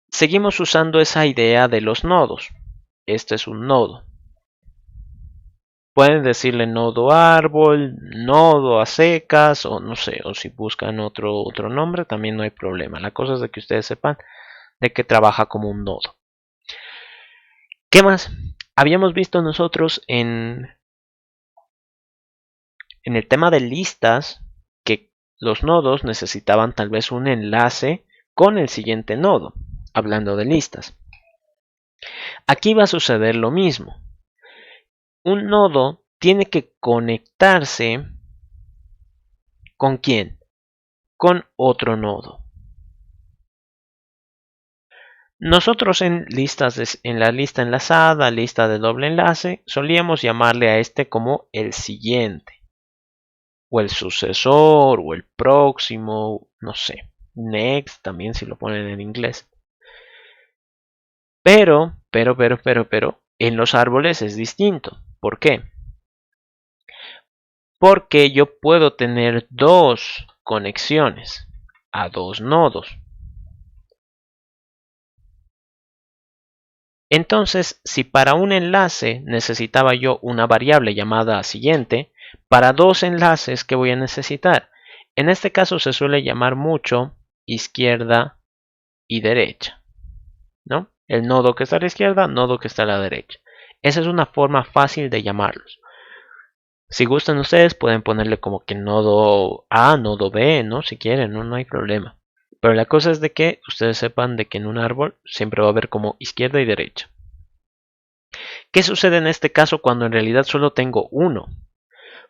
Speaker 1: Seguimos usando esa idea de los nodos. Este es un nodo. Pueden decirle nodo árbol, nodo a secas, o no sé, o si buscan otro nombre, también no hay problema. La cosa es de que ustedes sepan de que trabaja como un nodo. ¿Qué más? Habíamos visto nosotros en en el tema de listas, que los nodos necesitaban tal vez un enlace con el siguiente nodo, hablando de listas. Aquí va a suceder lo mismo. Un nodo tiene que conectarse ¿con quién? Con otro nodo. Nosotros en la lista enlazada, lista de doble enlace, solíamos llamarle a este como el siguiente, o el sucesor, o el próximo, no sé, next también si lo ponen en inglés. Pero, en los árboles es distinto. ¿Por qué? Porque yo puedo tener dos conexiones a dos nodos. Entonces, si para un enlace necesitaba yo una variable llamada siguiente, para dos enlaces, ¿qué voy a necesitar? En este caso se suele llamar mucho izquierda y derecha, ¿no? El nodo que está a la izquierda, nodo que está a la derecha. Esa es una forma fácil de llamarlos. Si gustan ustedes, pueden ponerle como que nodo A, nodo B, ¿no? Si quieren, no hay problema. Pero la cosa es de que ustedes sepan de que en un árbol siempre va a haber como izquierda y derecha. ¿Qué sucede en este caso cuando en realidad solo tengo uno?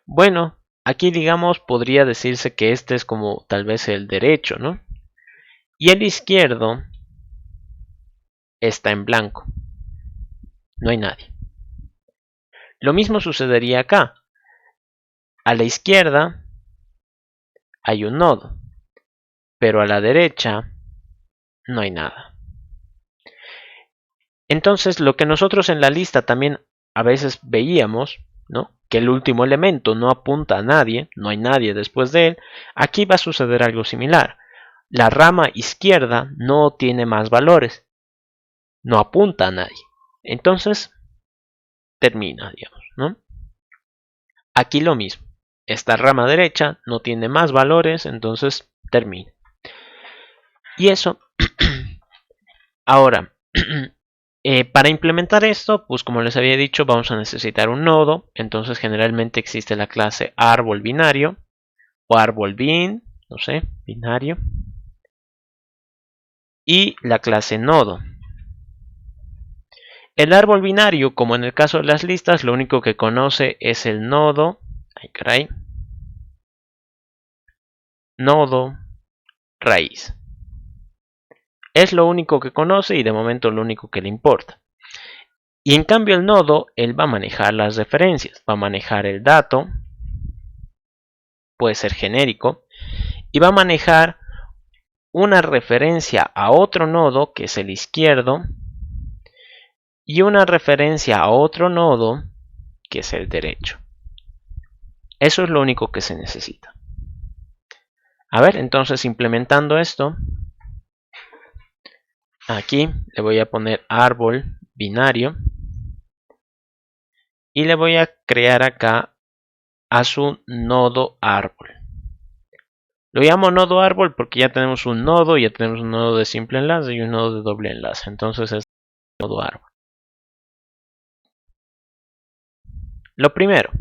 Speaker 1: Bueno, aquí digamos podría decirse que este es como tal vez el derecho, ¿no? Y el izquierdo está en blanco. No hay nadie. Lo mismo sucedería acá. A la izquierda hay un nodo, pero a la derecha no hay nada. Entonces, lo que nosotros en la lista también a veces veíamos, ¿no? Que el último elemento no apunta a nadie, no hay nadie después de él, aquí va a suceder algo similar. La rama izquierda no tiene más valores, no apunta a nadie. Entonces, termina, digamos, ¿no? Aquí lo mismo. Esta rama derecha no tiene más valores, entonces termina. Y eso, ahora, para implementar esto, pues como les había dicho, vamos a necesitar un nodo. Entonces generalmente existe la clase árbol binario o árbol bin, no sé, binario. Y la clase nodo. El árbol binario, como en el caso de las listas, lo único que conoce es el nodo. Ay, caray. Nodo, raíz. Es lo único que conoce y de momento lo único que le importa. Y en cambio el nodo, él va a manejar las referencias, va a manejar el dato, puede ser genérico, y va a manejar una referencia a otro nodo, que es el izquierdo, y una referencia a otro nodo, que es el derecho. Eso es lo único que se necesita. A ver, entonces implementando esto, aquí le voy a poner árbol binario y le voy a crear acá a su nodo árbol. Lo llamo nodo árbol porque ya tenemos un nodo, ya tenemos un nodo de simple enlace y un nodo de doble enlace. Entonces es nodo árbol. Lo primero,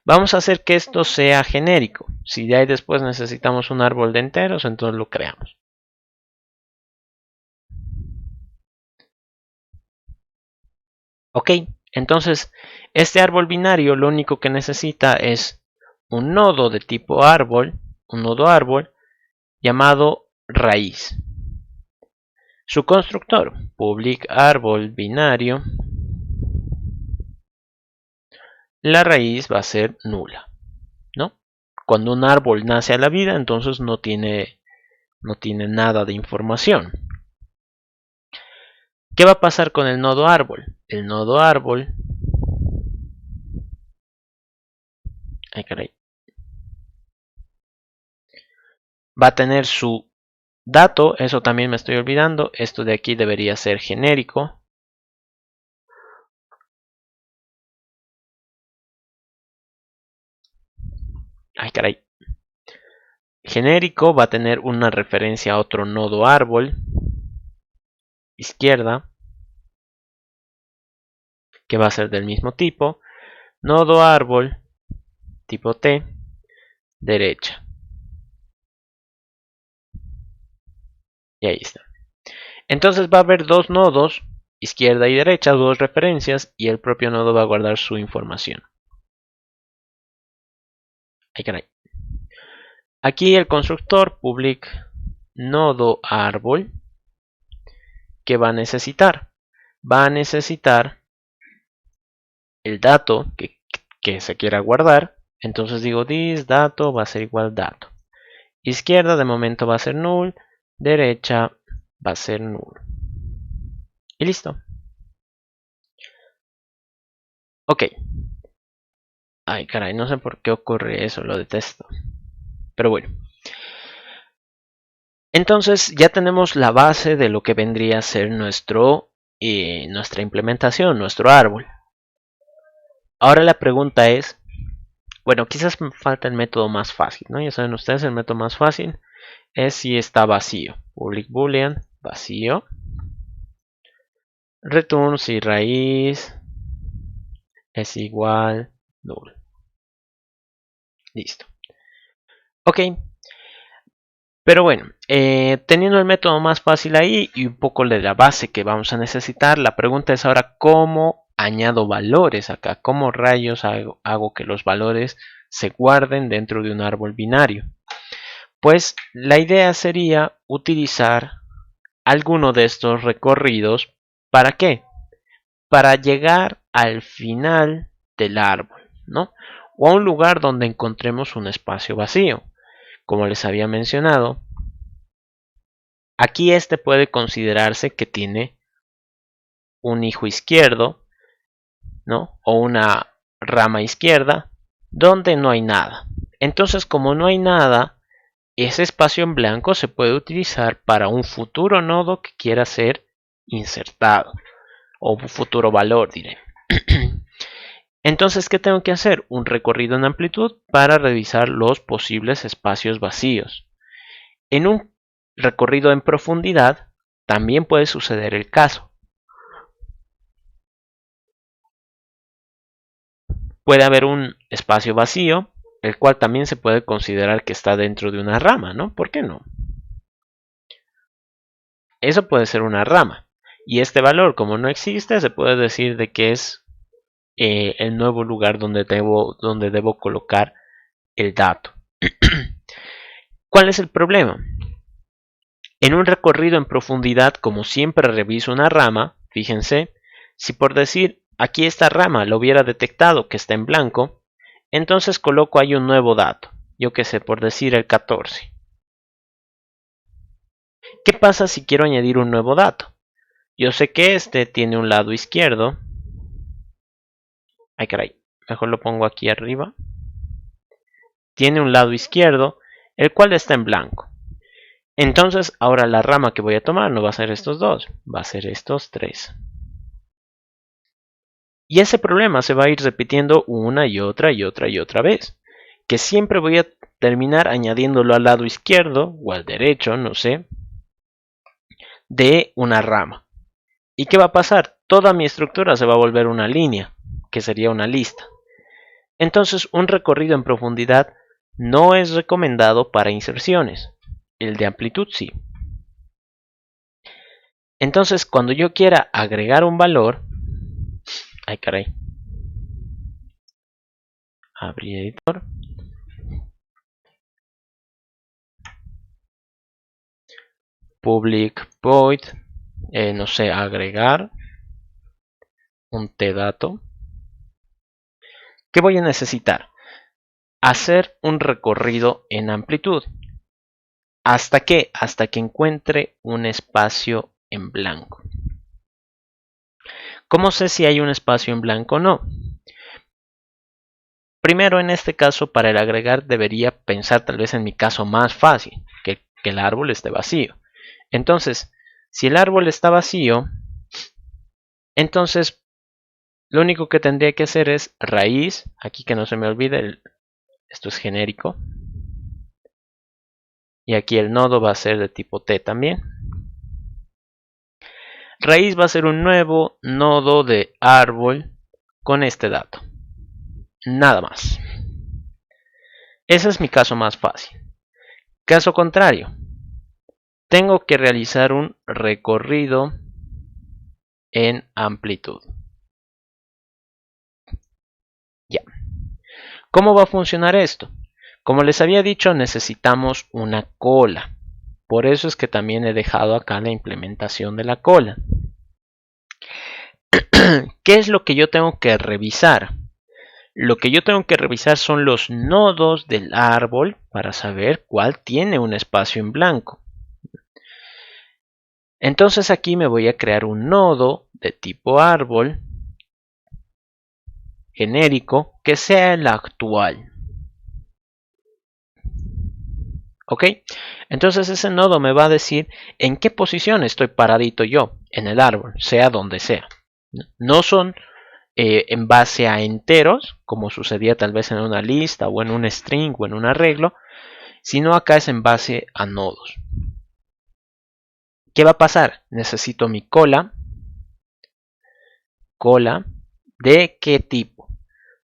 Speaker 1: vamos a hacer que esto sea genérico. Si de ahí después necesitamos un árbol de enteros, entonces lo creamos. Ok, entonces este árbol binario lo único que necesita es un nodo de tipo árbol, un nodo árbol llamado raíz. Su constructor, public árbol binario, la raíz va a ser nula, ¿no? Cuando un árbol nace a la vida, entonces no tiene nada de información. ¿Qué va a pasar con el nodo árbol? El nodo árbol, ay caray, va a tener su dato, eso también me estoy olvidando, esto de aquí debería ser genérico. Ay caray. Genérico va a tener una referencia a otro nodo árbol, izquierda, que va a ser del mismo tipo. Nodo árbol, tipo T, derecha. Y ahí está. Entonces va a haber dos nodos, izquierda y derecha, dos referencias, y el propio nodo va a guardar su información. Ay, caray. Aquí el constructor public nodo árbol, ¿qué va a necesitar? Va a necesitar el dato que se quiera guardar. Entonces digo this dato va a ser igual dato. Izquierda de momento va a ser null, derecha va a ser null. Y listo. Ok. Ay, caray, no sé por qué ocurre eso, lo detesto. Pero bueno. Entonces ya tenemos la base de lo que vendría a ser nuestra implementación, nuestro árbol. Ahora la pregunta es, bueno, quizás me falta el método más fácil, ¿no? Ya saben ustedes, el método más fácil es si está vacío. Public boolean, vacío. Return si raíz es igual null. Listo. Ok. Pero bueno, teniendo el método más fácil ahí y un poco de la base que vamos a necesitar, la pregunta es ahora cómo añado valores acá, cómo rayos hago que los valores se guarden dentro de un árbol binario. Pues la idea sería utilizar alguno de estos recorridos. ¿Para qué? Para llegar al final del árbol, ¿no? O a un lugar donde encontremos un espacio vacío. Como les había mencionado, aquí este puede considerarse que tiene un hijo izquierdo, ¿no? O una rama izquierda donde no hay nada. Entonces, como no hay nada, ese espacio en blanco se puede utilizar para un futuro nodo que quiera ser insertado. O un futuro valor, diré. Entonces, ¿qué tengo que hacer? Un recorrido en amplitud para revisar los posibles espacios vacíos. En un recorrido en profundidad también puede suceder el caso. Puede haber un espacio vacío, el cual también se puede considerar que está dentro de una rama, ¿no? ¿Por qué no? Eso puede ser una rama. Y este valor, como no existe, se puede decir de que es el nuevo lugar donde debo colocar el dato. ¿Cuál es el problema? En un recorrido en profundidad, como siempre reviso una rama, fíjense, si por decir aquí esta rama lo hubiera detectado que está en blanco, entonces coloco ahí un nuevo dato, yo que sé, por decir el 14. ¿Qué pasa si quiero añadir un nuevo dato? Yo sé que este tiene un lado izquierdo. Ay, caray, mejor lo pongo aquí arriba. Tiene un lado izquierdo, el cual está en blanco. Entonces, ahora la rama que voy a tomar no va a ser estos dos, va a ser estos tres. Y ese problema se va a ir repitiendo una y otra y otra y otra vez. Que siempre voy a terminar añadiéndolo al lado izquierdo o al derecho, no sé, de una rama. ¿Y qué va a pasar? Toda mi estructura se va a volver una línea, que sería una lista. Entonces, un recorrido en profundidad no es recomendado para inserciones. El de amplitud sí. Entonces, cuando yo quiera agregar un valor, ay caray, abrir editor, public void, no sé, agregar un tdato. ¿Qué voy a necesitar? Hacer un recorrido en amplitud. ¿Hasta qué? Hasta que encuentre un espacio en blanco. ¿Cómo sé si hay un espacio en blanco o no? Primero, en este caso, para el agregar debería pensar tal vez en mi caso más fácil, que el árbol esté vacío. Entonces, si el árbol está vacío, entonces lo único que tendría que hacer es raíz, aquí que no se me olvide, esto es genérico, y aquí el nodo va a ser de tipo T también. Raíz va a ser un nuevo nodo de árbol con este dato. Nada más. Ese es mi caso más fácil. Caso contrario, tengo que realizar un recorrido en amplitud. Ya. ¿Cómo va a funcionar esto? Como les había dicho, necesitamos una cola. Por eso es que también he dejado acá la implementación de la cola. ¿Qué es lo que yo tengo que revisar? Lo que yo tengo que revisar son los nodos del árbol para saber cuál tiene un espacio en blanco. Entonces aquí me voy a crear un nodo de tipo árbol genérico que sea el actual. ¿Ok? Entonces ese nodo me va a decir en qué posición estoy paradito yo en el árbol, sea donde sea. No son en base a enteros, como sucedía tal vez en una lista o en un string o en un arreglo, sino acá es en base a nodos. ¿Qué va a pasar? Necesito mi cola. ¿Cola de qué tipo?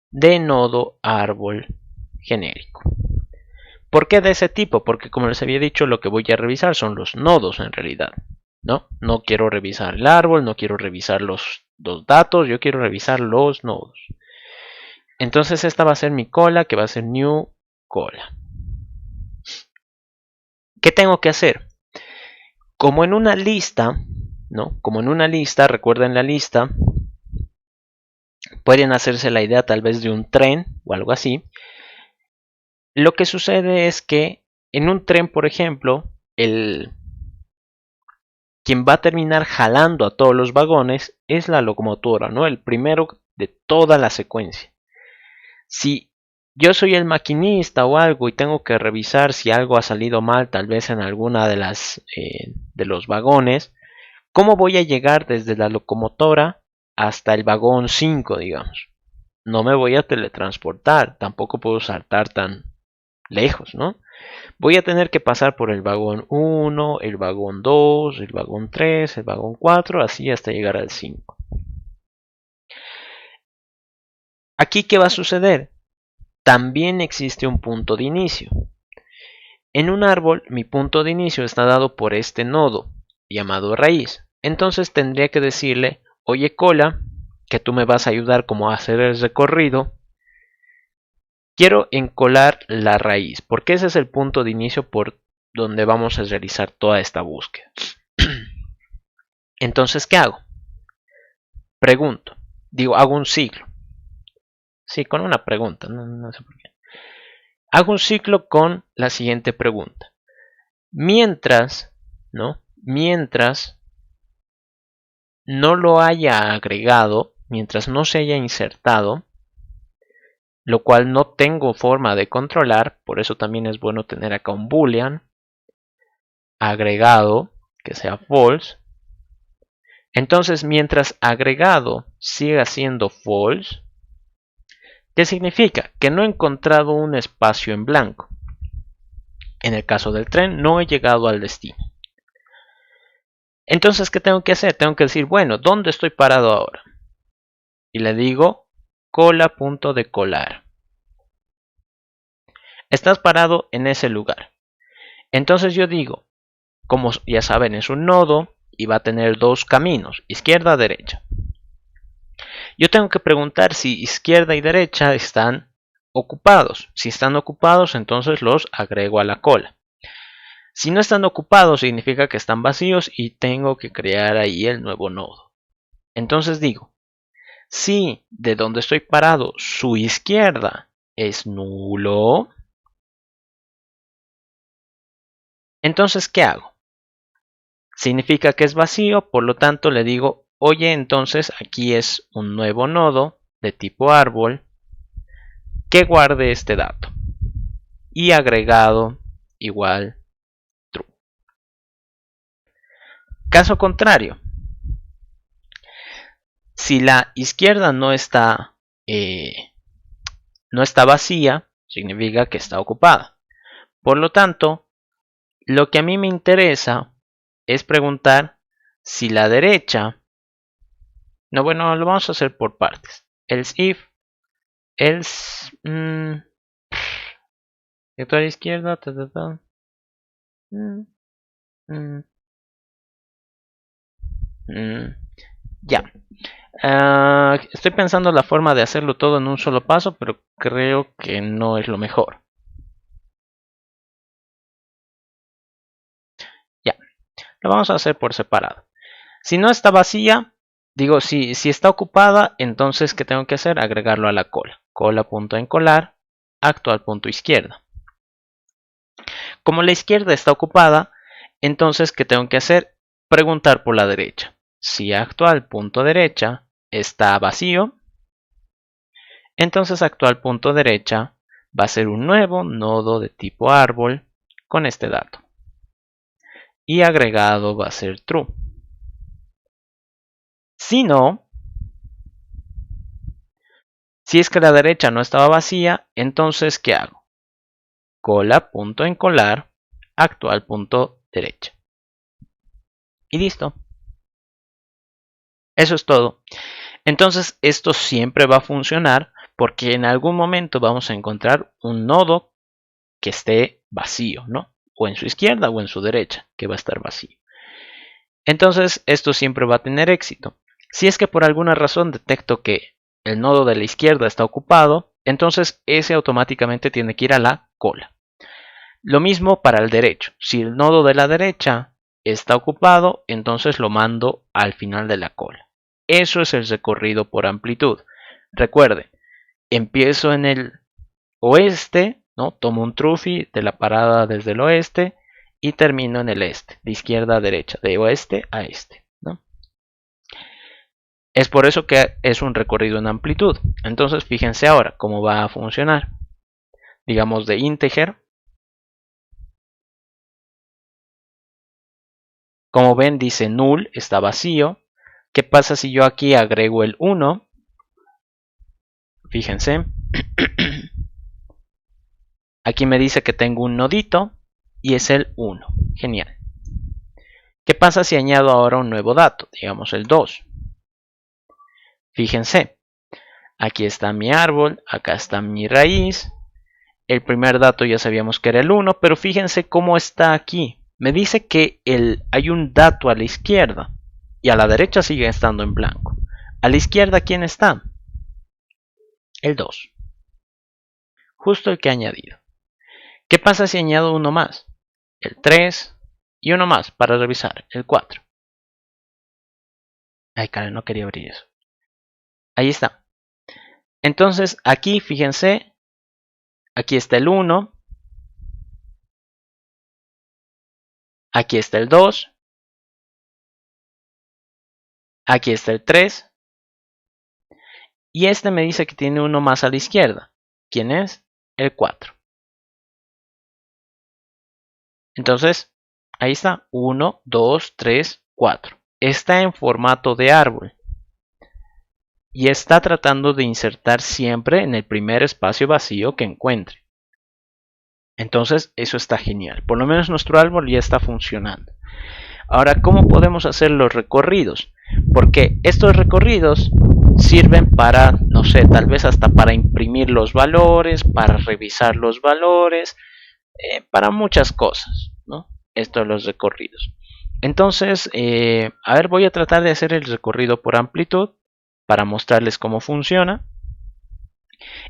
Speaker 1: De nodo árbol genérico. ¿Por qué de ese tipo? Porque como les había dicho, lo que voy a revisar son los nodos en realidad. No quiero revisar el árbol, no quiero revisar los datos, yo quiero revisar los nodos. Entonces esta va a ser mi cola, que va a ser new cola. ¿Qué tengo que hacer? Como en una lista, Como en una lista, recuerden la lista, pueden hacerse la idea tal vez de un tren o algo así. Lo que sucede es que en un tren, por ejemplo, quien va a terminar jalando a todos los vagones es la locomotora, ¿no? El primero de toda la secuencia. Si yo soy el maquinista o algo y tengo que revisar si algo ha salido mal, tal vez en alguna de los vagones, ¿cómo voy a llegar desde la locomotora hasta el vagón 5, digamos? No me voy a teletransportar, tampoco puedo saltar tan lejos, ¿no? Voy a tener que pasar por el vagón 1, el vagón 2, el vagón 3, el vagón 4, así hasta llegar al 5. Aquí, ¿qué va a suceder? También existe un punto de inicio. En un árbol, mi punto de inicio está dado por este nodo, llamado raíz. Entonces tendría que decirle, oye cola, que tú me vas a ayudar como a hacer el recorrido. Quiero encolar la raíz, porque ese es el punto de inicio por donde vamos a realizar toda esta búsqueda. Entonces, ¿qué hago? Pregunto. Hago un ciclo. Sí, con una pregunta, no sé por qué. Hago un ciclo con la siguiente pregunta. Mientras no lo haya agregado, mientras no se haya insertado, lo cual no tengo forma de controlar, por eso también es bueno tener acá un boolean agregado que sea false. Entonces, mientras agregado siga siendo false, ¿qué significa? Que no he encontrado un espacio en blanco. En el caso del tren, no he llegado al destino. Entonces, ¿qué tengo que hacer? Tengo que decir, bueno, ¿dónde estoy parado ahora? Y le digo cola.decolar. Estás parado en ese lugar. Entonces yo digo, como ya saben, es un nodo y va a tener dos caminos, izquierda, derecha. Yo tengo que preguntar si izquierda y derecha están ocupados. Si están ocupados, entonces los agrego a la cola. Si no están ocupados, significa que están vacíos y tengo que crear ahí el nuevo nodo. Entonces digo, si de donde estoy parado su izquierda es nulo, entonces ¿qué hago? Significa que es vacío, por lo tanto le digo, oye, entonces aquí es un nuevo nodo de tipo árbol que guarde este dato. Y agregado igual true. Caso contrario, si la izquierda no está vacía, significa que está ocupada. Por lo tanto, lo que a mí me interesa es preguntar si la derecha, no, bueno, lo vamos a hacer por partes. Else if, Director a la izquierda. Ta, ta, ta. Mm, mm, mm. Ya. Estoy pensando la forma de hacerlo todo en un solo paso, pero creo que no es lo mejor. Ya. Lo vamos a hacer por separado. Si no está vacía, digo, si está ocupada, entonces ¿qué tengo que hacer? Agregarlo a la cola. Cola.encolar, actual punto izquierda. Como la izquierda está ocupada, entonces ¿qué tengo que hacer? Preguntar por la derecha. Si actual punto derecha está vacío, entonces actual punto derecha va a ser un nuevo nodo de tipo árbol con este dato. Y agregado va a ser true. Si no, si es que la derecha no estaba vacía, entonces ¿qué hago? Cola.encolar, actual punto derecha. Y listo. Eso es todo. Entonces esto siempre va a funcionar porque en algún momento vamos a encontrar un nodo que esté vacío, ¿no? O en su izquierda o en su derecha, que va a estar vacío. Entonces esto siempre va a tener éxito. Si es que por alguna razón detecto que el nodo de la izquierda está ocupado, entonces ese automáticamente tiene que ir a la cola. Lo mismo para el derecho. Si el nodo de la derecha está ocupado, entonces lo mando al final de la cola. Eso es el recorrido por amplitud. Recuerde, empiezo en el oeste, ¿no? Tomo un trufi de la parada desde el oeste y termino en el este, de izquierda a derecha, de oeste a este, ¿no? Es por eso que es un recorrido en amplitud. Entonces fíjense ahora cómo va a funcionar. Digamos de integer. Como ven dice null, está vacío. ¿Qué pasa si yo aquí agrego el 1? Fíjense. Aquí me dice que tengo un nodito y es el 1. Genial. ¿Qué pasa si añado ahora un nuevo dato? Digamos el 2. Fíjense. Aquí está mi árbol, acá está mi raíz. El primer dato ya sabíamos que era el 1, pero fíjense cómo está aquí. Me dice que hay un dato a la izquierda y a la derecha sigue estando en blanco. A la izquierda, ¿quién está? El 2. Justo el que he añadido. ¿Qué pasa si añado uno más? El 3 y uno más para revisar, el 4. Ay, caray, no quería abrir eso. Ahí está. Entonces, aquí, fíjense, aquí está el 1, aquí está el 2, aquí está el 3, y este me dice que tiene uno más a la izquierda. ¿Quién es? El 4. Entonces, ahí está, 1, 2, 3, 4. Está en formato de árbol. Y está tratando de insertar siempre en el primer espacio vacío que encuentre. Entonces, eso está genial. Por lo menos nuestro árbol ya está funcionando. Ahora, ¿cómo podemos hacer los recorridos? Porque estos recorridos sirven para, no sé, tal vez hasta para imprimir los valores, para revisar los valores, para muchas cosas, ¿no? Estos los recorridos. Entonces, a ver, voy a tratar de hacer el recorrido por amplitud para mostrarles cómo funciona.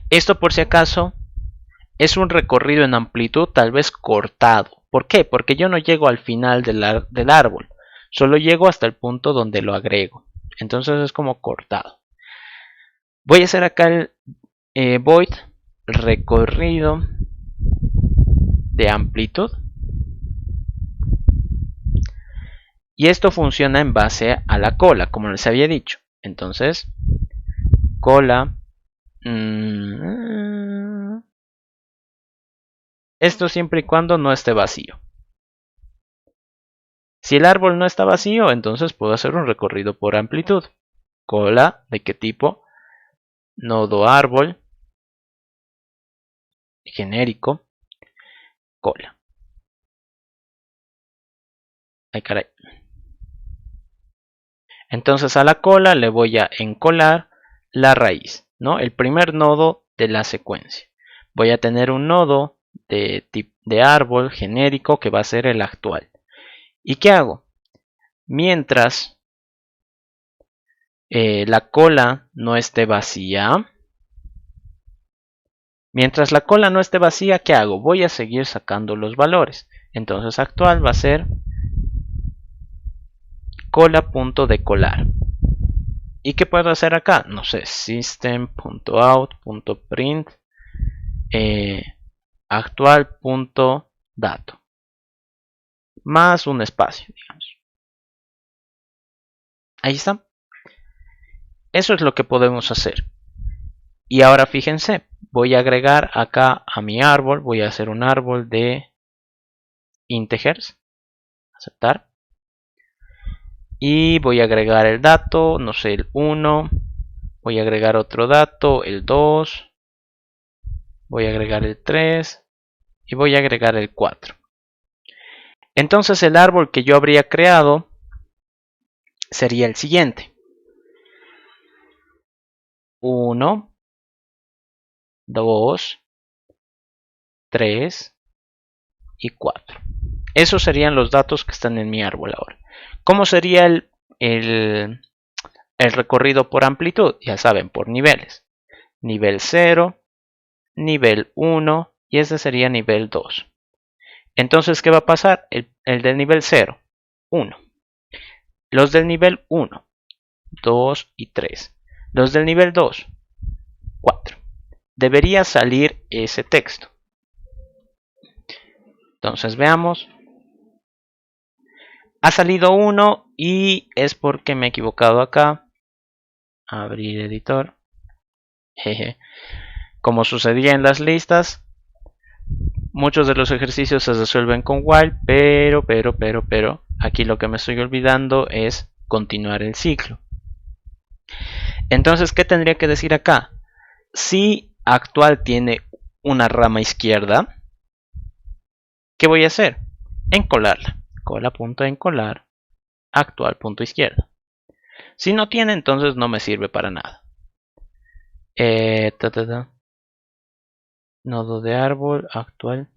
Speaker 1: Esto por si acaso es un recorrido en amplitud tal vez cortado. ¿Por qué? Porque yo no llego al final del árbol. Solo llego hasta el punto donde lo agrego. Entonces es como cortado. Voy a hacer acá el void recorrido de amplitud. Y esto funciona en base a la cola, como les había dicho. Entonces, cola. Esto siempre y cuando no esté vacío. Si el árbol no está vacío, entonces puedo hacer un recorrido por amplitud. Cola, ¿de qué tipo? Nodo árbol. Genérico. Cola. Ay, caray. Entonces a la cola le voy a encolar la raíz, ¿no? El primer nodo de la secuencia. Voy a tener un nodo de árbol genérico que va a ser el actual. ¿Y qué hago? Mientras la cola no esté vacía, ¿qué hago? Voy a seguir sacando los valores. Entonces actual va a ser cola.decolar. ¿Y qué puedo hacer acá? No sé, system.out.print actual.dato más un espacio, digamos. Ahí está. Eso es lo que podemos hacer. Y ahora fíjense, voy a agregar acá a mi árbol, voy a hacer un árbol de integers, aceptar. Y voy a agregar el dato, no sé, el 1. Voy a agregar otro dato, el 2. Voy a agregar el 3. Y voy a agregar el 4. Entonces el árbol que yo habría creado sería el siguiente. 1, 2, 3 y 4. Esos serían los datos que están en mi árbol ahora. ¿Cómo sería el recorrido por amplitud? Ya saben, por niveles. Nivel 0, nivel 1 y este sería nivel 2. Entonces, ¿qué va a pasar? El del nivel 0, 1. Los del nivel 1, 2 y 3. Los del nivel 2, 4. Debería salir ese texto. Entonces veamos. Ha salido 1 y es porque me he equivocado acá. Abrir editor. Jeje. Como sucedía en las listas, muchos de los ejercicios se resuelven con while, pero, aquí lo que me estoy olvidando es continuar el ciclo. Entonces, ¿qué tendría que decir acá? Si actual tiene una rama izquierda, ¿qué voy a hacer? Encolarla. Cola.encolar actual.izquierda. Si no tiene, entonces no me sirve para nada. Nodo de árbol actual.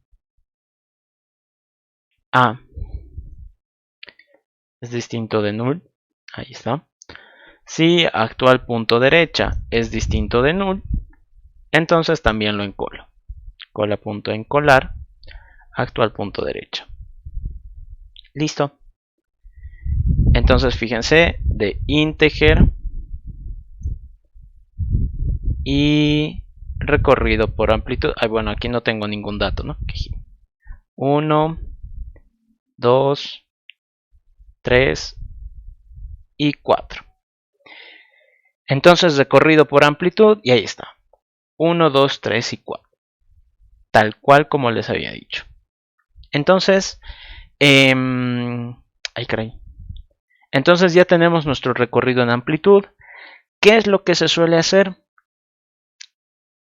Speaker 1: Es distinto de null. Ahí está. Si actual punto derecha es distinto de null, entonces también lo encolo. Cola.encolar actual punto derecha. Listo. Entonces fíjense, de integer y recorrido por amplitud. Bueno, aquí no tengo ningún dato, ¿no? 1, 2, 3 y 4. Entonces recorrido por amplitud y ahí está. 1, 2, 3 y 4. Tal cual como les había dicho. Entonces, ay caray. Entonces ya tenemos nuestro recorrido en amplitud. ¿Qué es lo que se suele hacer?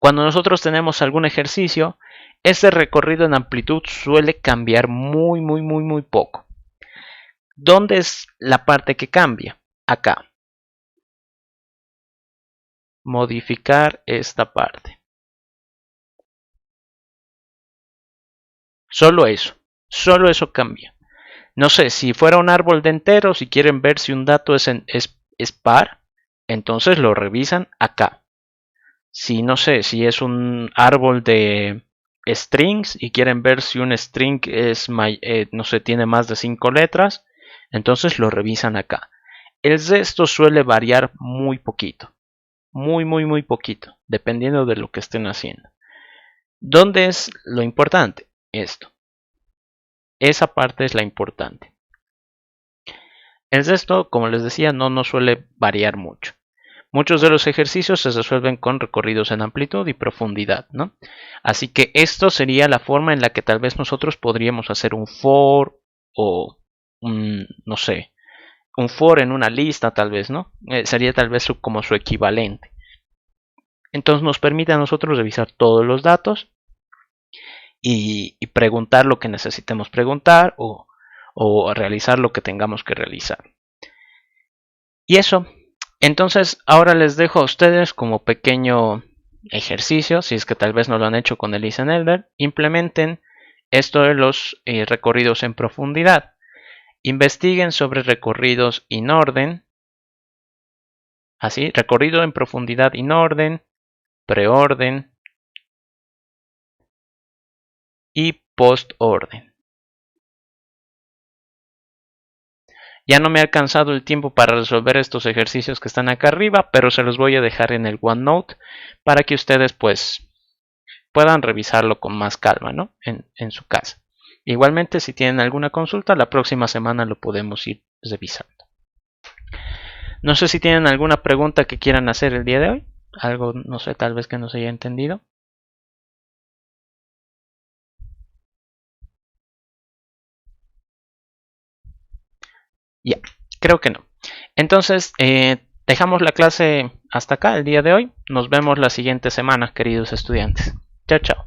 Speaker 1: Cuando nosotros tenemos algún ejercicio, este recorrido en amplitud suele cambiar muy poco. ¿Dónde es la parte que cambia? Acá. Modificar esta parte. Solo eso cambia. No sé, si fuera un árbol de enteros y quieren ver si un dato es par, entonces lo revisan acá. Si no sé, si es un árbol de strings y quieren ver si un string es, no sé, tiene más de 5 letras, entonces lo revisan acá. El resto suele variar muy poquito. Muy poquito, dependiendo de lo que estén haciendo. ¿Dónde es lo importante? Esto. Esa parte es la importante. El resto, como les decía, no suele variar mucho. Muchos de los ejercicios se resuelven con recorridos en amplitud y profundidad, ¿no? Así que esto sería la forma en la que tal vez nosotros podríamos hacer un for o no sé, un for en una lista tal vez, ¿no? Sería tal vez como su equivalente. Entonces nos permite a nosotros revisar todos los datos y preguntar lo que necesitemos preguntar o realizar lo que tengamos que realizar. Y eso. Entonces ahora les dejo a ustedes como pequeño ejercicio, si es que tal vez no lo han hecho con el Elder, implementen esto de los recorridos en profundidad. Investiguen sobre recorridos in orden, así, recorrido en profundidad in orden, preorden y postorden. Ya no me ha alcanzado el tiempo para resolver estos ejercicios que están acá arriba, pero se los voy a dejar en el OneNote para que ustedes pues puedan revisarlo con más calma, ¿no? En su casa. Igualmente, si tienen alguna consulta, la próxima semana lo podemos ir revisando. No sé si tienen alguna pregunta que quieran hacer el día de hoy. Algo, no sé, tal vez que no se haya entendido. Ya, creo que no. Entonces, dejamos la clase hasta acá el día de hoy. Nos vemos la siguiente semana, queridos estudiantes. Chao, chao.